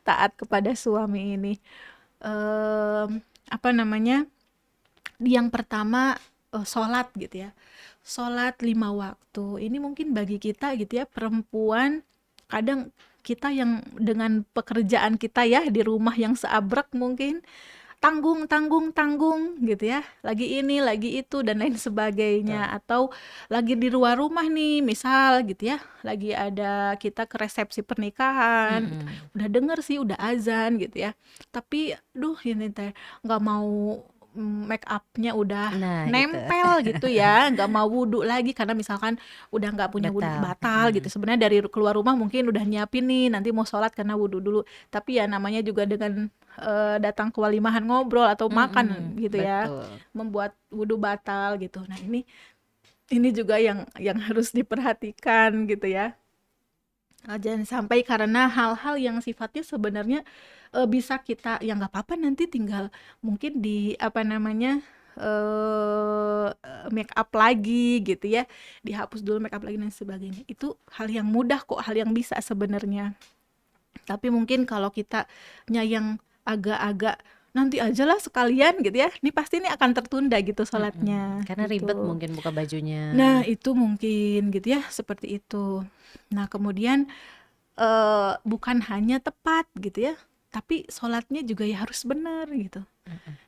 [SPEAKER 2] taat kepada suami ini. Apa namanya? Yang pertama sholat gitu ya, sholat 5 waktu. Ini mungkin bagi kita gitu ya, perempuan, kadang kita yang dengan pekerjaan kita ya di rumah yang seabrek mungkin tanggung tanggung tanggung gitu ya, lagi ini lagi itu dan lain sebagainya, atau lagi di luar rumah nih misal gitu ya, lagi ada kita ke resepsi pernikahan gitu. Udah denger sih udah azan gitu ya, tapi duh ini teh nggak mau make upnya udah
[SPEAKER 1] Nah, itu.
[SPEAKER 2] nempel gitu ya, nggak mau wudhu lagi karena misalkan udah nggak punya wudhu, batal gitu. Sebenarnya dari keluar rumah mungkin udah nyiapin nih nanti mau sholat karena wudhu dulu, tapi ya namanya juga dengan datang ke walimahan ngobrol atau makan gitu ya,
[SPEAKER 1] Betul.
[SPEAKER 2] membuat wudhu batal gitu. Nah ini juga yang harus diperhatikan gitu ya. Jangan sampai karena hal-hal yang sifatnya sebenarnya bisa kita ya nggak apa-apa, nanti tinggal mungkin di apa namanya make up lagi gitu ya, dihapus dulu make up lagi dan sebagainya. Itu hal yang mudah kok, hal yang bisa sebenarnya. Tapi mungkin kalau kita yang agak-agak nanti aja lah sekalian gitu ya, ini pasti ini akan tertunda gitu sholatnya
[SPEAKER 1] Karena ribet
[SPEAKER 2] gitu.
[SPEAKER 1] mungkin buka bajunya.
[SPEAKER 2] Nah itu mungkin gitu ya, seperti itu. Nah kemudian bukan hanya tepat gitu ya, tapi sholatnya juga ya harus benar gitu.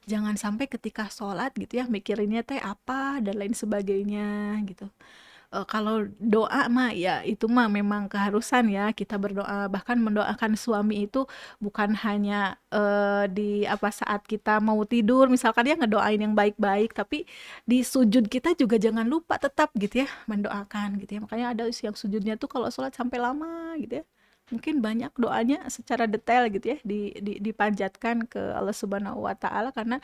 [SPEAKER 2] Jangan sampai ketika sholat gitu ya mikirinnya teh apa dan lain sebagainya gitu. Kalau doa mah ya itu mah memang keharusan ya, kita berdoa, bahkan mendoakan suami itu bukan hanya di apa saat kita mau tidur misalkan ya ngedoain yang baik-baik, tapi di sujud kita juga jangan lupa tetap gitu ya mendoakan gitu ya. Makanya ada yang sujudnya tuh kalau sholat sampai lama gitu ya, mungkin banyak doanya secara detail gitu ya dipanjatkan ke Allah Subhanahu wa Ta'ala, karena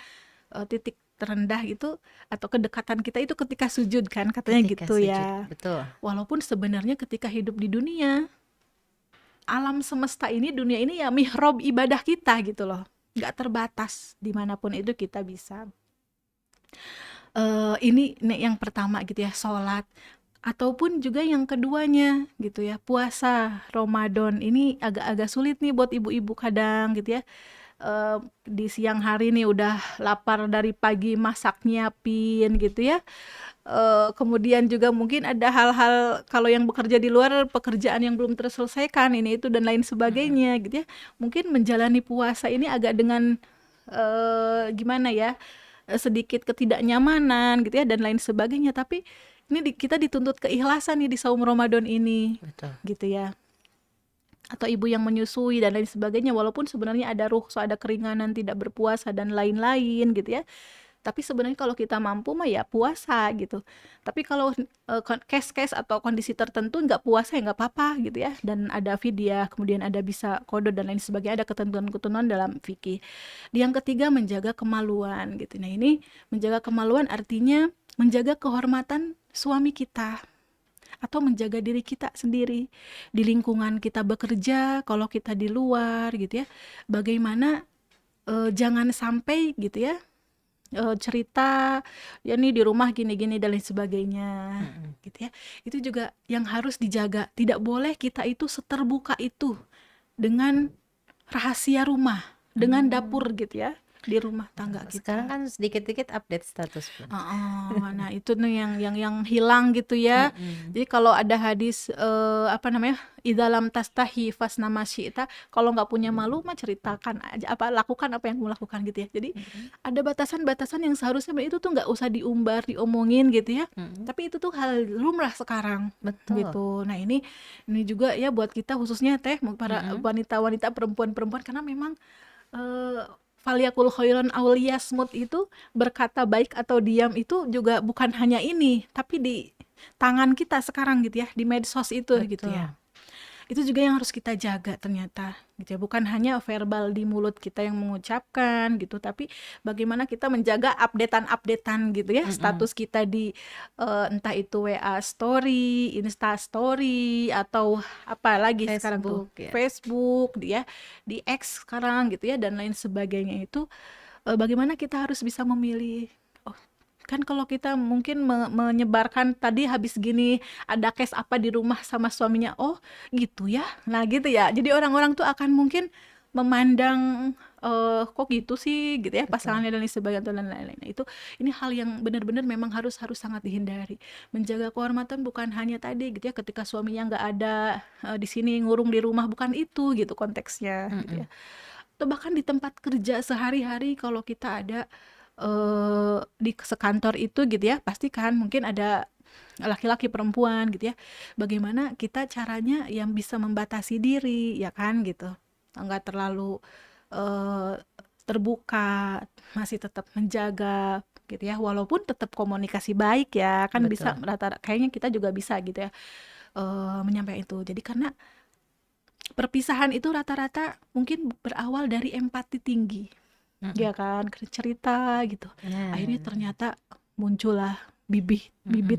[SPEAKER 2] titik terendah itu atau kedekatan kita itu ketika sujud kan katanya
[SPEAKER 1] Ketika
[SPEAKER 2] gitu
[SPEAKER 1] sujud.
[SPEAKER 2] ya.
[SPEAKER 1] Betul.
[SPEAKER 2] Walaupun sebenarnya ketika hidup di dunia, alam semesta ini, dunia ini ya mihrab ibadah kita gitu loh, nggak terbatas, dimanapun itu kita bisa. Ini nih yang pertama gitu ya, sholat. Ataupun juga yang keduanya gitu ya, puasa Ramadan. Ini agak-agak sulit nih buat ibu-ibu kadang gitu ya. Di siang hari nih udah lapar dari pagi, masak nyiapin gitu ya. Kemudian juga mungkin ada hal-hal kalau yang bekerja di luar, pekerjaan yang belum terselesaikan ini itu dan lain sebagainya gitu ya. Mungkin menjalani puasa ini agak dengan gimana ya, sedikit ketidaknyamanan gitu ya dan lain sebagainya, tapi ini kita dituntut keikhlasan nih di saum Ramadan ini.
[SPEAKER 1] Betul.
[SPEAKER 2] Gitu ya. Atau ibu yang menyusui dan lain sebagainya, walaupun sebenarnya ada rukhsah, ada keringanan tidak berpuasa dan lain-lain gitu ya. Tapi sebenarnya kalau kita mampu mah ya puasa gitu. Tapi kalau case-case atau kondisi tertentu nggak puasa ya nggak apa-apa gitu ya. Dan ada fidyah, kemudian ada bisa qada dan lain sebagainya, ada ketentuan-ketentuan dalam fikih. Yang ketiga menjaga kemaluan gitu. Nah ini menjaga kemaluan artinya menjaga kehormatan suami kita. atau menjaga diri kita sendiri di lingkungan kita bekerja, kalau kita di luar gitu ya. Bagaimana jangan sampai gitu ya cerita ya nih di rumah gini-gini dan lain sebagainya gitu ya. Itu juga yang harus dijaga. Tidak boleh kita itu seterbuka itu dengan rahasia rumah, dengan dapur gitu ya di rumah tangga
[SPEAKER 1] Sekarang
[SPEAKER 2] kita.
[SPEAKER 1] kan sedikit-dikit update status, Bun.
[SPEAKER 2] Nah itu nih yang hilang gitu ya. Jadi kalau ada hadis apa namanya, idalam tastahi fasnama syi'ta, kalau nggak punya malu mah ceritakan aja, lakukan apa yang kamu lakukan gitu ya. Jadi ada batasan-batasan yang seharusnya itu tuh nggak usah diumbar, diomongin gitu ya. Tapi itu tuh hal lumrah sekarang
[SPEAKER 1] Betul.
[SPEAKER 2] gitu. Nah ini juga ya buat kita khususnya para wanita-wanita, perempuan-perempuan, karena memang faliyakul khairan aw liyasmut itu berkata baik atau diam itu juga bukan hanya ini, tapi di tangan kita sekarang gitu ya, di medsos itu gitu
[SPEAKER 1] Betul.
[SPEAKER 2] ya. Itu juga yang harus kita jaga ternyata gitu ya. Bukan hanya verbal di mulut kita yang mengucapkan gitu, tapi bagaimana kita menjaga updatean gitu ya, status kita di entah itu WA story, Insta story, atau apa lagi sekarang tuh,
[SPEAKER 1] Facebook, ya.
[SPEAKER 2] Facebook ya, di X sekarang gitu ya, dan lain sebagainya. Itu bagaimana kita harus bisa memilih. Oh, kan kalau kita mungkin menyebarkan tadi habis gini ada case apa di rumah sama suaminya, oh gitu ya, nah gitu ya, jadi orang-orang tuh akan mungkin memandang kok gitu sih gitu ya pasangannya dan lain sebagainya dan lain-lain. Itu ini hal yang benar-benar memang harus sangat dihindari. Menjaga kehormatan bukan hanya tadi gitu ya, ketika suaminya nggak ada di sini ngurung di rumah, bukan itu gitu konteksnya gitu ya. Atau bahkan di tempat kerja sehari-hari, kalau kita ada di sekantor itu gitu ya, pasti kan mungkin ada laki-laki perempuan gitu ya. Bagaimana kita caranya yang bisa membatasi diri ya kan gitu, nggak terlalu terbuka, masih tetap menjaga gitu ya, walaupun tetap komunikasi baik ya kan.
[SPEAKER 1] Betul.
[SPEAKER 2] Bisa rata-rata kayaknya kita juga bisa gitu ya menyampaikan itu. Jadi karena perpisahan itu rata-rata mungkin berawal dari empati tinggi ya kan, cerita gitu.
[SPEAKER 1] Nah,
[SPEAKER 2] Akhirnya ternyata muncullah bibit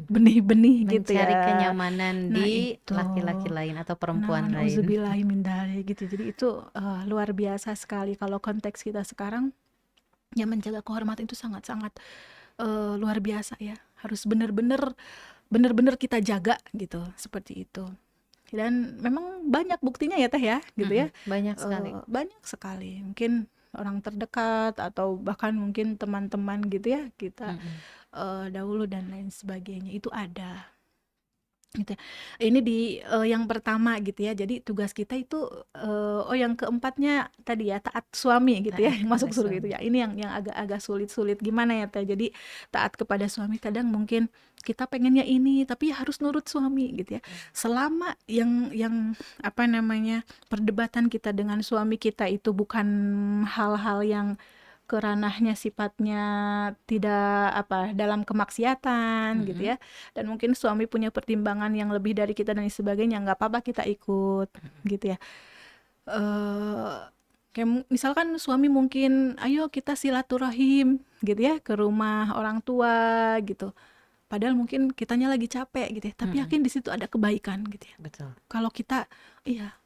[SPEAKER 2] benih-benih gitu ya.
[SPEAKER 1] mencari kenyamanan
[SPEAKER 2] Nah,
[SPEAKER 1] di
[SPEAKER 2] itu.
[SPEAKER 1] laki-laki lain atau perempuan
[SPEAKER 2] Nah,
[SPEAKER 1] lain.
[SPEAKER 2] nauzubillahi min dzalik gitu. Jadi itu luar biasa sekali kalau konteks kita sekarang. Ya menjaga kehormatan itu sangat-sangat luar biasa ya. Harus benar-benar kita jaga gitu, seperti itu. Dan memang banyak buktinya ya Teh ya, gitu ya.
[SPEAKER 1] Banyak sekali.
[SPEAKER 2] Banyak sekali. Mungkin orang terdekat atau bahkan mungkin teman-teman gitu ya kita dahulu dan lain sebagainya itu ada gitu ya. Ini di yang pertama gitu ya. Jadi tugas kita itu yang keempatnya tadi ya, taat suami gitu ya,
[SPEAKER 1] Taat
[SPEAKER 2] masuk
[SPEAKER 1] kepada
[SPEAKER 2] surga itu
[SPEAKER 1] suami.
[SPEAKER 2] ya. Ini yang agak sulit-sulit gimana ya Teh. Jadi taat kepada suami, kadang mungkin kita pengennya ini tapi harus nurut suami gitu ya. Selama yang apa namanya, perdebatan kita dengan suami kita itu bukan hal-hal yang keranahnya sifatnya tidak dalam kemaksiatan gitu ya, dan mungkin suami punya pertimbangan yang lebih dari kita dan sebagainya, nggak apa-apa kita ikut gitu ya. Kayak misalkan suami mungkin ayo kita silaturahim gitu ya ke rumah orang tua gitu, padahal mungkin kitanya lagi capek gitu ya, tapi yakin di situ ada kebaikan gitu ya.
[SPEAKER 1] Betul.
[SPEAKER 2] Kalau kita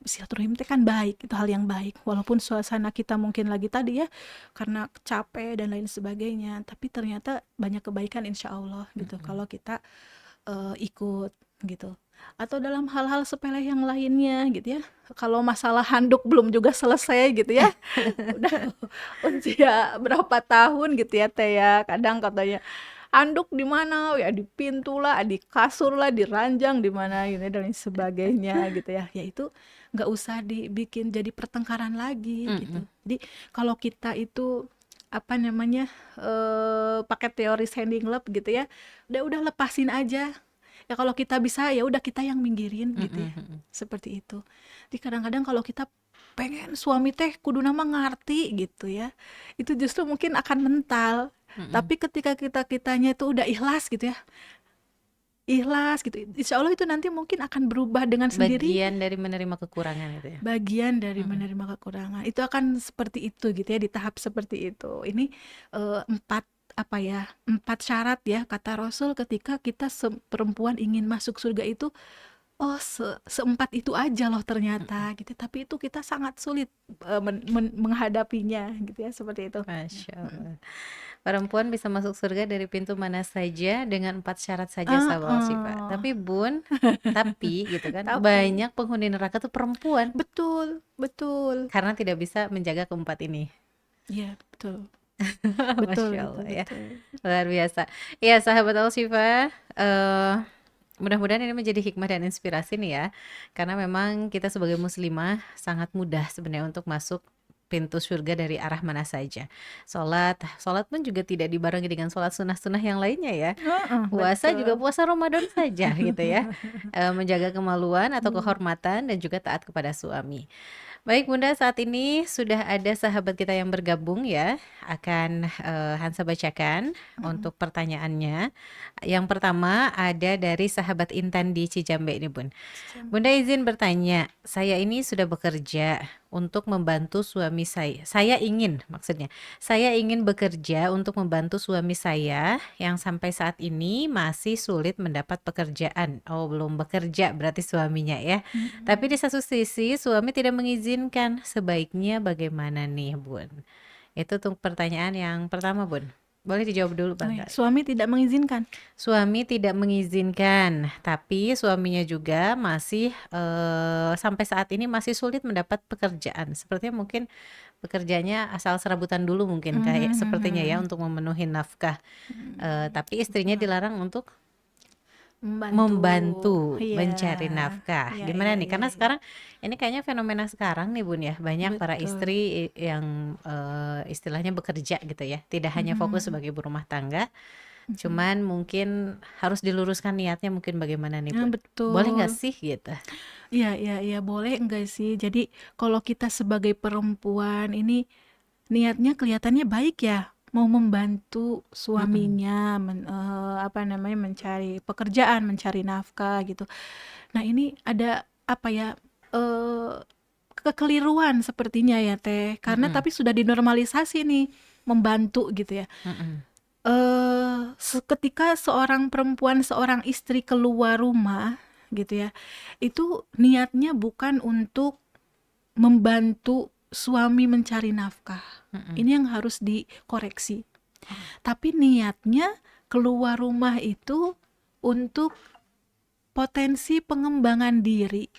[SPEAKER 2] silaturahim itu kan baik, itu hal yang baik, walaupun suasana kita mungkin lagi tadi ya karena capek dan lain sebagainya, tapi ternyata banyak kebaikan insya Allah gitu kalau kita ikut gitu. Atau dalam hal-hal sepele yang lainnya gitu ya, kalau masalah handuk belum juga selesai gitu ya udah usia berapa tahun gitu ya Teh ya, kadang katanya anduk di mana ya, di pintu lah, di kasur lah, di ranjang, di mana gitu dan lain sebagainya gitu ya. Ya itu nggak usah dibikin jadi pertengkaran lagi gitu. Jadi kalau kita itu apa namanya pakai teori standing love gitu ya, udah lepasin aja. Ya kalau kita bisa ya udah kita yang minggirin gitu ya. Seperti itu. Jadi kadang-kadang kalau kita pengen suami teh kudu nama ngerti gitu ya, itu justru mungkin akan mental. Tapi ketika kitanya itu udah ikhlas gitu ya, ikhlas gitu, insya Allah itu nanti mungkin akan berubah dengan sendiri.
[SPEAKER 1] Bagian dari menerima kekurangan itu ya.
[SPEAKER 2] Bagian dari menerima kekurangan itu akan seperti itu gitu ya, di tahap seperti itu. Ini 4 apa ya, 4 syarat ya kata Rasul ketika kita perempuan ingin masuk surga itu, oh seempat itu aja loh ternyata gitu. Tapi itu kita sangat sulit menghadapinya gitu ya, seperti itu.
[SPEAKER 1] Masya Allah. Perempuan bisa masuk surga dari pintu mana saja dengan 4 syarat saja, sahabat Al-Shifa.
[SPEAKER 2] Heeh.
[SPEAKER 1] Tapi Bun, tapi gitu kan,
[SPEAKER 2] Tapi
[SPEAKER 1] banyak penghuni neraka tuh perempuan
[SPEAKER 2] betul, betul.
[SPEAKER 1] karena tidak bisa menjaga keempat ini.
[SPEAKER 2] Iya, betul. Betul,
[SPEAKER 1] Masya
[SPEAKER 2] betul,
[SPEAKER 1] Allah ya,
[SPEAKER 2] betul.
[SPEAKER 1] luar biasa. Ya sahabat Al-Shifa, mudah-mudahan ini menjadi hikmah dan inspirasi nih ya. Karena memang kita sebagai muslimah sangat mudah sebenarnya untuk masuk pintu surga dari arah mana saja. Sholat pun juga tidak dibarengi dengan sholat sunnah-sunnah yang lainnya ya.
[SPEAKER 2] Heeh,
[SPEAKER 1] Puasa juga
[SPEAKER 2] betul.
[SPEAKER 1] puasa Ramadan saja gitu ya. Menjaga kemaluan atau kehormatan dan juga taat kepada suami. Baik Bunda, saat ini sudah ada sahabat kita yang bergabung ya. Akan Hansa bacakan untuk pertanyaannya. Yang pertama ada dari sahabat Intan di Cijambe ini Bun. Bunda izin bertanya, saya ini sudah bekerja untuk membantu suami saya. Saya ingin bekerja untuk membantu suami saya yang sampai saat ini masih sulit mendapat pekerjaan. Oh, belum bekerja berarti suaminya ya. Tapi di satu sisi suami tidak mengizinkan. Sebaiknya bagaimana nih, Bun? Itu tuh pertanyaan yang pertama, Bun. Boleh dijawab dulu,
[SPEAKER 2] Oh
[SPEAKER 1] Bang.
[SPEAKER 2] ya, suami tidak mengizinkan.
[SPEAKER 1] Suami tidak mengizinkan, tapi suaminya juga masih sampai saat ini masih sulit mendapat pekerjaan. Sepertinya mungkin bekerjanya asal serabutan dulu mungkin kayak sepertinya ya untuk memenuhi nafkah. Tapi istrinya dilarang untuk membantu
[SPEAKER 2] Iya,
[SPEAKER 1] mencari nafkah.
[SPEAKER 2] iya,
[SPEAKER 1] Gimana
[SPEAKER 2] iya,
[SPEAKER 1] nih?
[SPEAKER 2] iya,
[SPEAKER 1] Karena
[SPEAKER 2] iya.
[SPEAKER 1] sekarang ini kayaknya fenomena sekarang nih Bun ya, banyak para
[SPEAKER 2] Betul.
[SPEAKER 1] istri yang istilahnya bekerja gitu ya, tidak hanya fokus sebagai ibu rumah tangga, cuman mungkin harus diluruskan niatnya mungkin bagaimana nih
[SPEAKER 2] Nah,
[SPEAKER 1] Bun? Boleh nggak
[SPEAKER 2] betul.
[SPEAKER 1] sih gitu?
[SPEAKER 2] Iya, iya, iya, boleh enggak sih? Jadi kalau kita sebagai perempuan ini niatnya kelihatannya baik ya, mau membantu suaminya mencari pekerjaan, mencari nafkah gitu. Nah, ini ada apa ya? Kekeliruan sepertinya ya, Teh. Karena tapi sudah dinormalisasi nih membantu gitu ya. Ketika seorang perempuan, seorang istri keluar rumah gitu ya, itu niatnya bukan untuk membantu suami mencari nafkah. Ini yang harus dikoreksi. Tapi niatnya keluar rumah itu untuk potensi pengembangan diri.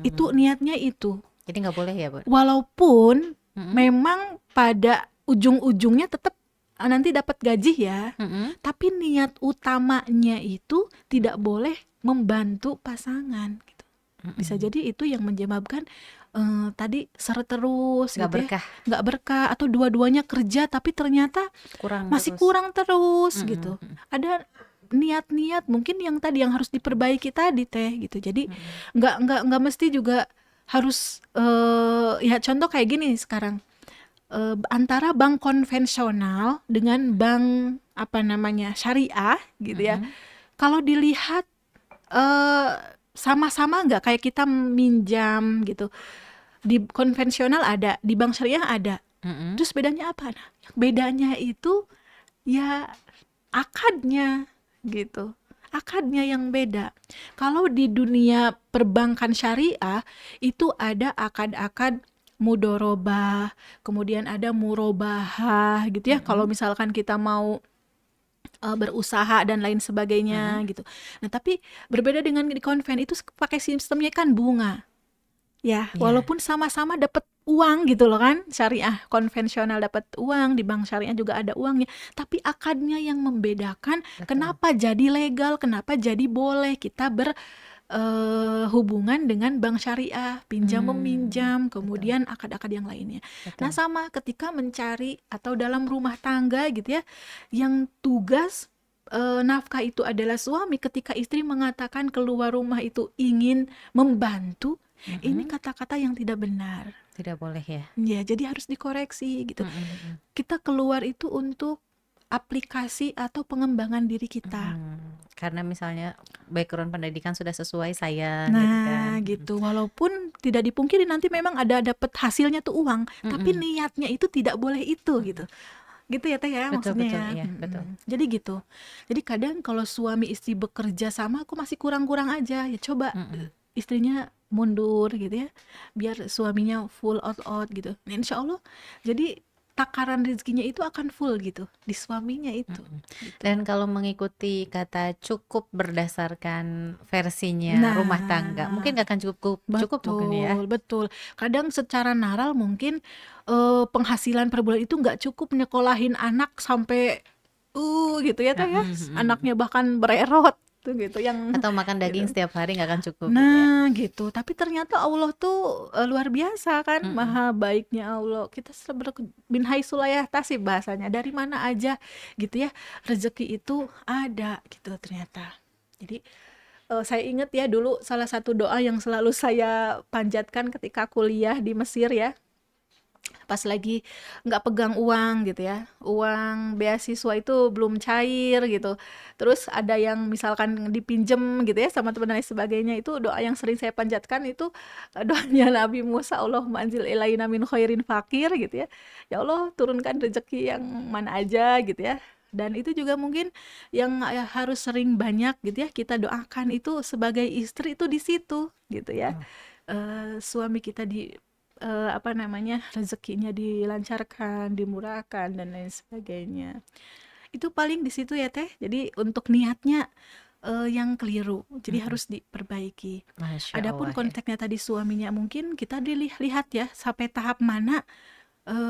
[SPEAKER 2] Itu niatnya itu.
[SPEAKER 1] Jadi nggak boleh ya Bun?
[SPEAKER 2] Walaupun memang pada ujung-ujungnya tetap nanti dapat gaji ya, tapi niat utamanya itu tidak boleh membantu pasangan gitu. Bisa jadi itu yang menyebabkan tadi seret terus
[SPEAKER 1] Nggak
[SPEAKER 2] gitu
[SPEAKER 1] berkah,
[SPEAKER 2] ya, nggak berkah, atau dua-duanya kerja tapi ternyata masih
[SPEAKER 1] terus.
[SPEAKER 2] kurang terus gitu. Ada niat-niat mungkin yang tadi yang harus diperbaiki tadi Teh gitu. Jadi nggak mesti juga harus ya contoh kayak gini sekarang. Antara bank konvensional dengan bank syariah gitu ya. Kalau dilihat sama-sama nggak, kayak kita minjam gitu. Di konvensional ada, di bank syariah ada. Terus bedanya apa? Nah, bedanya itu ya akadnya gitu. Akadnya yang beda. Kalau di dunia perbankan syariah itu ada akad-akad mudorobah, kemudian ada murobahah gitu ya. Kalau misalkan kita mau berusaha dan lain sebagainya gitu. Nah, tapi berbeda dengan di konven itu pakai sistemnya kan bunga. Ya, walaupun sama-sama dapat uang gitu loh kan, syariah konvensional dapat uang, di bank syariah juga ada uangnya, tapi akadnya yang membedakan. Kenapa jadi legal, kenapa jadi boleh kita hubungan dengan bank syariah, pinjam meminjam, kemudian akad-akad yang lainnya. Nah, sama ketika mencari atau dalam rumah tangga gitu ya, yang tugas nafkah itu adalah suami, ketika istri mengatakan keluar rumah itu ingin membantu, ini kata-kata yang tidak benar.
[SPEAKER 1] Tidak boleh ya.
[SPEAKER 2] Ya, jadi harus dikoreksi gitu. Kita keluar itu untuk aplikasi atau pengembangan diri kita.
[SPEAKER 1] Karena misalnya background pendidikan sudah sesuai saya gitu kan.
[SPEAKER 2] Nah, gitu. Walaupun tidak dipungkiri nanti memang ada dapat hasilnya tuh uang, tapi niatnya itu tidak boleh itu gitu. Gitu ya Teh ya
[SPEAKER 1] Betul
[SPEAKER 2] maksudnya
[SPEAKER 1] betul,
[SPEAKER 2] ya.
[SPEAKER 1] iya, betul.
[SPEAKER 2] Jadi gitu. Jadi kadang kalau suami istri bekerja sama kok masih kurang-kurang aja. Ya coba
[SPEAKER 1] Mhm.
[SPEAKER 2] istrinya mundur gitu ya. Biar suaminya full out gitu. Nah, insya Allah jadi takaran rezekinya itu akan full gitu di suaminya itu.
[SPEAKER 1] Mhm.
[SPEAKER 2] Gitu.
[SPEAKER 1] Dan kalau mengikuti kata cukup berdasarkan versinya rumah tangga, mungkin
[SPEAKER 2] Nah,
[SPEAKER 1] nggak akan cukup mungkin ya?
[SPEAKER 2] betul. Kadang secara naral mungkin penghasilan per bulan itu nggak cukup nyekolahin anak sampai gitu ya Teh ya.
[SPEAKER 1] Mhm.
[SPEAKER 2] Anaknya bahkan bererot tuh gitu yang
[SPEAKER 1] Atau makan daging
[SPEAKER 2] gitu.
[SPEAKER 1] setiap hari nggak akan cukup gitu ya?
[SPEAKER 2] Nah, gitu. Tapi ternyata Allah tuh luar biasa kan,
[SPEAKER 1] Mhm.
[SPEAKER 2] maha baiknya Allah. Kita bin haitsu la yahtasib bahasanya, dari mana aja gitu ya. Rezeki itu ada gitu ternyata. Jadi saya ingat ya dulu salah satu doa yang selalu saya panjatkan ketika kuliah di Mesir ya. Pas lagi nggak pegang uang gitu ya, uang beasiswa itu belum cair gitu, terus ada yang misalkan dipinjem gitu ya sama teman dan lain sebagainya, itu doa yang sering saya panjatkan itu doanya Nabi Musa, Allahumma anzil ilaina min khairin fakir gitu ya, ya Allah turunkan rezeki yang mana aja gitu ya. Dan itu juga mungkin yang harus sering banyak gitu ya kita doakan itu sebagai istri itu di situ gitu ya. Suami kita rezekinya dilancarkan, dimurahkan dan lain sebagainya. Itu paling di situ ya Teh. Jadi untuk niatnya yang keliru, jadi harus diperbaiki.
[SPEAKER 1] Masya
[SPEAKER 2] Adapun
[SPEAKER 1] Allah ya.
[SPEAKER 2] konteksnya tadi suaminya mungkin kita dilihat ya sampai tahap mana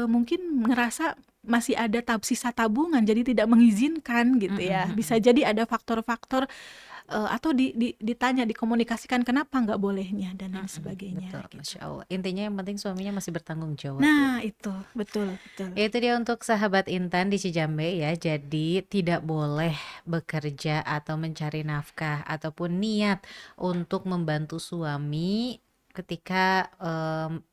[SPEAKER 2] mungkin ngerasa masih ada sisa tabungan jadi tidak mengizinkan gitu ya. Bisa jadi ada faktor-faktor atau ditanya, dikomunikasikan kenapa nggak bolehnya dan lain sebagainya
[SPEAKER 1] Betul,
[SPEAKER 2] gitu.
[SPEAKER 1] Masya Allah. Intinya yang penting suaminya masih bertanggung jawab ya.
[SPEAKER 2] Nah, itu betul.
[SPEAKER 1] Ya, itu dia untuk sahabat Intan di Cijambe ya. Jadi tidak boleh bekerja atau mencari nafkah ataupun niat untuk membantu suami ketika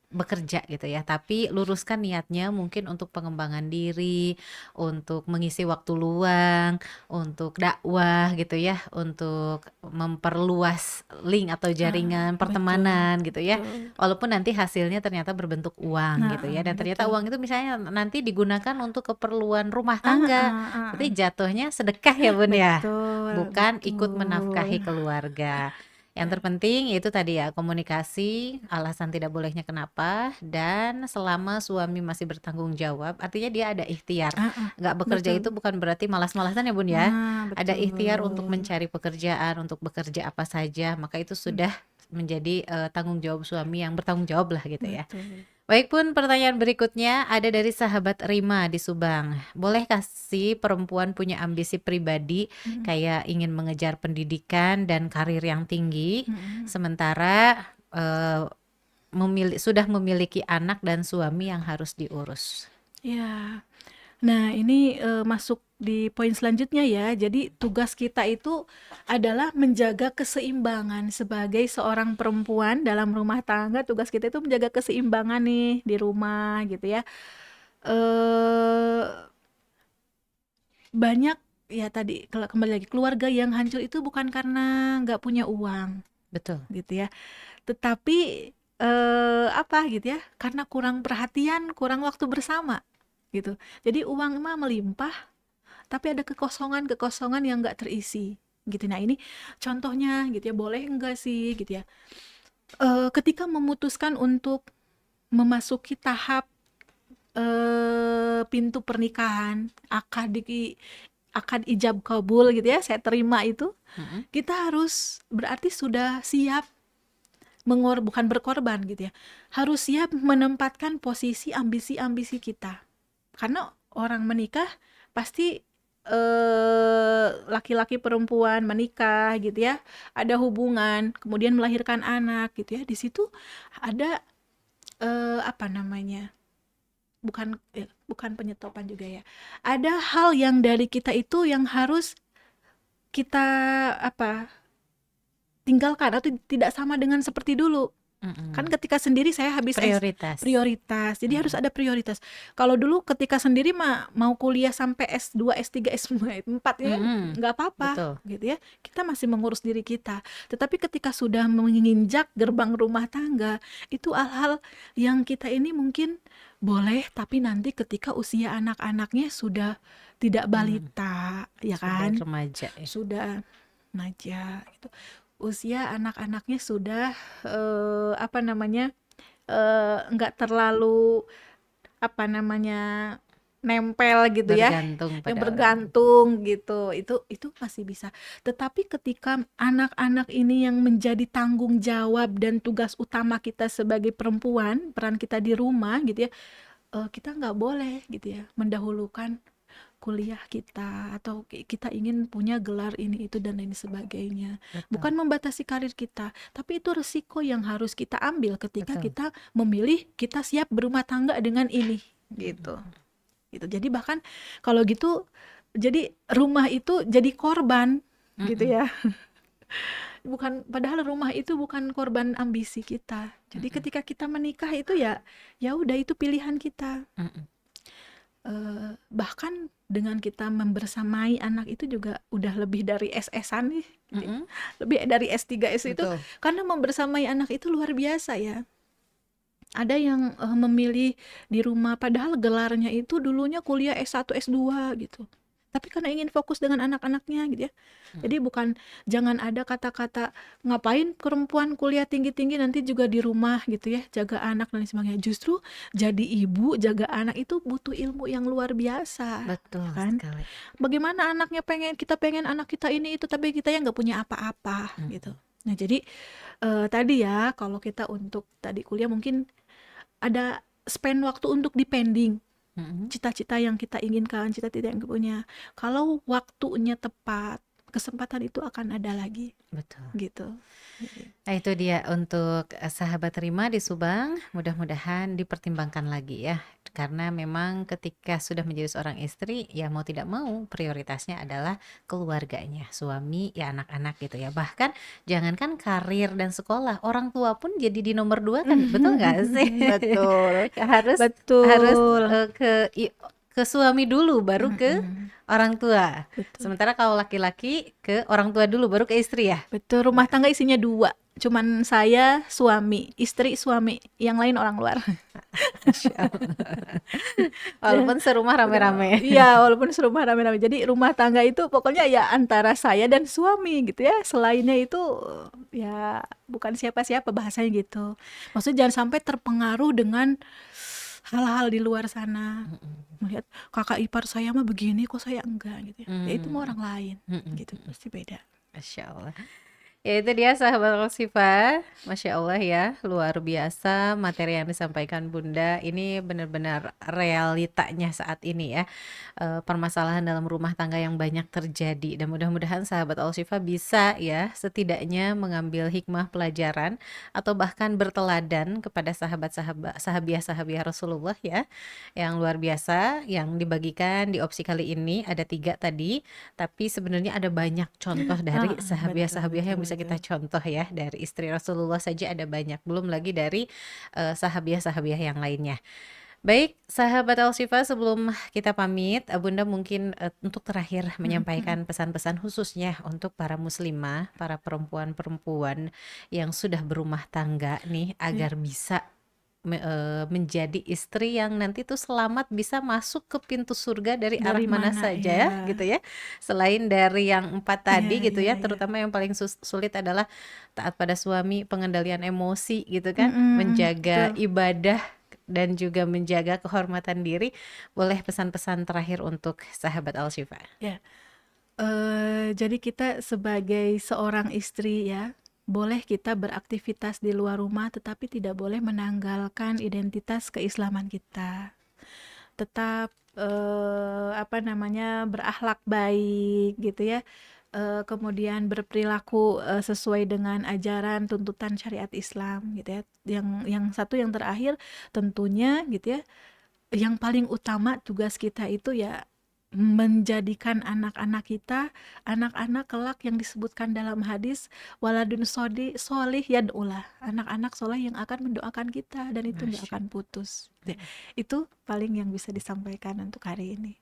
[SPEAKER 1] bekerja gitu ya. Tapi luruskan niatnya mungkin untuk pengembangan diri, untuk mengisi waktu luang, untuk dakwah gitu ya, untuk memperluas link atau jaringan pertemanan gitu ya.
[SPEAKER 2] Betul.
[SPEAKER 1] Walaupun nanti hasilnya ternyata berbentuk uang gitu ya, dan ternyata
[SPEAKER 2] Betul.
[SPEAKER 1] uang itu misalnya nanti digunakan untuk keperluan rumah
[SPEAKER 2] Ah,
[SPEAKER 1] tangga,
[SPEAKER 2] ah, ah,
[SPEAKER 1] berarti jatuhnya sedekah ya Bun ya,
[SPEAKER 2] betul,
[SPEAKER 1] bukan ikut
[SPEAKER 2] betul.
[SPEAKER 1] menafkahi keluarga. Yang terpenting yaitu tadi ya, komunikasi, alasan tidak bolehnya kenapa, dan selama suami masih bertanggung jawab, artinya dia ada ikhtiar. Nggak bekerja
[SPEAKER 2] betul.
[SPEAKER 1] itu bukan berarti malas-malasan ya Bun ya.
[SPEAKER 2] Nah,
[SPEAKER 1] Ada ikhtiar untuk
[SPEAKER 2] betul.
[SPEAKER 1] mencari pekerjaan, untuk bekerja apa saja, maka itu sudah menjadi tanggung jawab suami yang bertanggung jawab lah gitu ya.
[SPEAKER 2] Betul.
[SPEAKER 1] Baik Bun, pertanyaan berikutnya ada dari sahabat Rima di Subang. Bolehkah sih perempuan punya ambisi pribadi kayak ingin mengejar pendidikan dan karir yang tinggi, sementara sudah memiliki anak dan suami yang harus diurus?
[SPEAKER 2] Ya. Nah, ini masuk di poin selanjutnya ya. Jadi tugas kita itu adalah menjaga keseimbangan sebagai seorang perempuan dalam rumah tangga. Tugas kita itu menjaga keseimbangan nih di rumah gitu ya. Banyak ya tadi kalau kembali lagi keluarga yang hancur itu bukan karena nggak punya uang
[SPEAKER 1] Betul.
[SPEAKER 2] gitu ya. Tetapi gitu ya, karena kurang perhatian, kurang waktu bersama gitu. Jadi uang mah melimpah, tapi ada kekosongan yang nggak terisi gitu. Nah ini contohnya gitu ya, boleh enggak sih gitu ya. Ketika memutuskan untuk memasuki tahap pintu pernikahan, akad ijab kabul gitu ya, saya terima itu, kita harus berarti sudah siap bukan berkorban gitu ya, harus siap menempatkan posisi ambisi-ambisi kita. Karena orang menikah pasti laki-laki perempuan menikah gitu ya, ada hubungan, kemudian melahirkan anak gitu ya. Di situ ada bukan penyetopan juga ya. Ada hal yang dari kita itu yang harus kita tinggalkan atau tidak sama dengan seperti dulu Kan ketika sendiri saya habis prioritas. Jadi harus ada prioritas. Kalau dulu ketika sendiri mah mau kuliah sampai S2, S3, S4 ya nggak apa-apa
[SPEAKER 1] Betul.
[SPEAKER 2] gitu ya. Kita masih mengurus diri kita. Tetapi ketika sudah menginjak gerbang rumah tangga, itu hal-hal yang kita ini mungkin boleh, tapi nanti ketika usia anak-anaknya sudah tidak balita, ya
[SPEAKER 1] Sudah
[SPEAKER 2] kan?
[SPEAKER 1] remaja ya.
[SPEAKER 2] Sudah remaja gitu. Usia anak-anaknya sudah apa namanya nggak terlalu apa namanya nempel gitu ya,
[SPEAKER 1] Bergantung
[SPEAKER 2] yang
[SPEAKER 1] pada orang.
[SPEAKER 2] bergantung gitu. Itu masih bisa. Tetapi ketika anak-anak ini yang menjadi tanggung jawab dan tugas utama kita sebagai perempuan, peran kita di rumah gitu ya, kita nggak boleh gitu ya mendahulukan kuliah kita atau kita ingin punya gelar ini itu dan lain sebagainya.
[SPEAKER 1] Betul.
[SPEAKER 2] Bukan membatasi karir kita, tapi itu resiko yang harus kita ambil ketika
[SPEAKER 1] Betul.
[SPEAKER 2] kita memilih kita siap berumah tangga dengan ini gitu. Gitu. Jadi bahkan kalau gitu jadi rumah itu jadi korban gitu ya. Padahal rumah itu bukan korban ambisi kita. Jadi ketika kita menikah itu ya udah itu pilihan kita. Bahkan dengan kita membersamai anak itu juga udah lebih dari SS-an nih, lebih dari S3 S itu,
[SPEAKER 1] Betul.
[SPEAKER 2] karena membersamai anak itu luar biasa ya. Ada yang memilih di rumah padahal gelarnya itu dulunya kuliah S1 S2 gitu, tapi karena ingin fokus dengan anak-anaknya gitu ya. Jadi jangan ada kata-kata ngapain perempuan kuliah tinggi-tinggi nanti juga di rumah gitu ya, jaga anak dan sebagainya. Justru jadi ibu jaga anak itu butuh ilmu yang luar biasa.
[SPEAKER 1] Betul
[SPEAKER 2] Kan?
[SPEAKER 1] sekali.
[SPEAKER 2] Bagaimana kita pengen anak kita ini itu tapi kita yang nggak punya apa-apa gitu. Nah jadi tadi ya kalau kita untuk tadi kuliah mungkin ada spend waktu untuk depending cita-cita yang kita inginkan, cita-cita yang kita punya. Kalau waktunya tepat, kesempatan itu akan ada lagi
[SPEAKER 1] Betul.
[SPEAKER 2] gitu.
[SPEAKER 1] Nah itu dia untuk sahabat terima di Subang, mudah-mudahan dipertimbangkan lagi ya. Karena memang ketika sudah menjadi seorang istri, ya mau tidak mau prioritasnya adalah keluarganya, suami, ya anak-anak gitu ya. Bahkan jangankan karir dan sekolah, orang tua pun jadi di nomor 2 kan, betul nggak sih?
[SPEAKER 2] Betul.
[SPEAKER 1] harus
[SPEAKER 2] Betul.
[SPEAKER 1] ke suami dulu baru ke orang tua.
[SPEAKER 2] Betul.
[SPEAKER 1] Sementara kalau laki-laki ke orang tua dulu baru ke istri ya.
[SPEAKER 2] Betul, rumah tangga isinya 2. Cuman saya, suami, istri, suami, yang lain orang luar.
[SPEAKER 1] Walaupun serumah rame-rame.
[SPEAKER 2] Iya, walaupun serumah rame-rame. Jadi rumah tangga itu pokoknya ya antara saya dan suami gitu ya. Selainnya itu ya bukan siapa-siapa bahasanya gitu. Maksudnya jangan sampai terpengaruh dengan hal-hal di luar sana. Melihat kakak ipar saya mah begini kok saya enggak gitu ya. Ya itu mah orang lain gitu, pasti beda.
[SPEAKER 1] Masya Allah. Ya itu dia sahabat Rosifa, Masya Allah ya, luar biasa materi yang disampaikan Bunda. Ini benar-benar realitanya saat ini ya, permasalahan dalam rumah tangga yang banyak terjadi. Dan mudah-mudahan sahabat Al-Shifa bisa ya setidaknya mengambil hikmah pelajaran atau bahkan berteladan kepada sahabiah Rasulullah ya, yang luar biasa yang dibagikan di opsi kali ini ada 3 tadi, tapi sebenarnya ada banyak contoh dari sahabiah yang bisa kita contoh ya, dari istri Rasulullah saja ada banyak, belum lagi dari sahabiah yang lainnya. Baik, sahabat Al-Shifa, sebelum kita pamit, Bunda mungkin untuk terakhir menyampaikan pesan-pesan khususnya untuk para muslimah, para perempuan-perempuan yang sudah berumah tangga nih, agar bisa menjadi istri yang nanti tuh selamat bisa masuk ke pintu surga dari arah mana saja ya gitu ya, selain dari yang 4 tadi gitu ya, terutama yang paling sulit adalah taat pada suami, pengendalian emosi gitu kan, menjaga ibadah dan juga menjaga kehormatan diri. Boleh pesan-pesan terakhir untuk sahabat Al-Shifa?
[SPEAKER 2] Ya, jadi kita sebagai seorang istri ya, boleh kita beraktivitas di luar rumah, tetapi tidak boleh menanggalkan identitas keislaman kita. Tetap berakhlak baik gitu ya. Kemudian berperilaku sesuai dengan ajaran tuntutan syariat Islam gitu ya. Yang terakhir tentunya gitu ya, yang paling utama tugas kita itu ya menjadikan anak-anak kita, anak-anak kelak yang disebutkan dalam hadis, waladun solih yad'ulah, anak-anak soleh yang akan mendoakan kita dan itu nggak
[SPEAKER 1] Masya
[SPEAKER 2] akan putus. Itu paling yang bisa disampaikan untuk hari ini.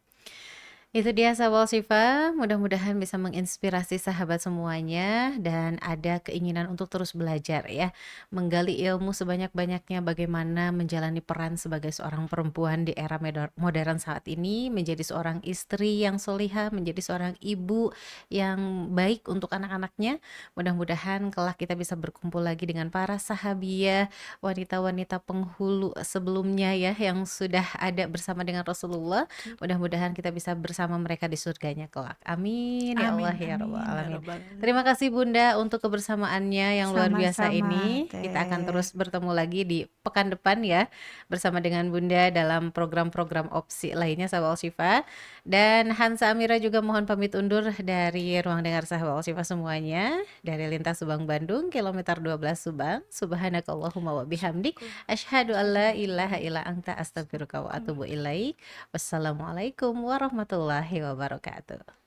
[SPEAKER 1] Itu dia sahabat Syifa, mudah-mudahan bisa menginspirasi sahabat semuanya dan ada keinginan untuk terus belajar ya, menggali ilmu sebanyak-banyaknya bagaimana menjalani peran sebagai seorang perempuan di era modern saat ini, menjadi seorang istri yang solihah, menjadi seorang ibu yang baik untuk anak-anaknya. Mudah-mudahan kelak kita bisa berkumpul lagi dengan para sahabiah, wanita-wanita penghulu sebelumnya ya yang sudah ada bersama dengan Rasulullah. Mudah-mudahan kita bisa bersama mereka di surganya kelak. Amin ya Allah
[SPEAKER 2] Amin,
[SPEAKER 1] ya Rabbal
[SPEAKER 2] amin, ya
[SPEAKER 1] alamin.
[SPEAKER 2] Rabbal alamin.
[SPEAKER 1] Terima kasih Bunda untuk kebersamaannya yang luar biasa
[SPEAKER 2] Sama-sama,
[SPEAKER 1] ini. Kita akan
[SPEAKER 2] Teh.
[SPEAKER 1] terus bertemu lagi di pekan depan ya bersama dengan Bunda dalam program-program opsi lainnya sahabat Syifa. Dan Hansa Amira juga mohon pamit undur dari ruang dengar sahabat Syifa semuanya dari lintas Subang Bandung kilometer 12 Subang. Subhanakallahumma wa bihamdik asyhadu an la ilaha illa anta astaghfiruka wa atubu ilaik. Wassalamualaikum warahmatullahi wabarakatuh.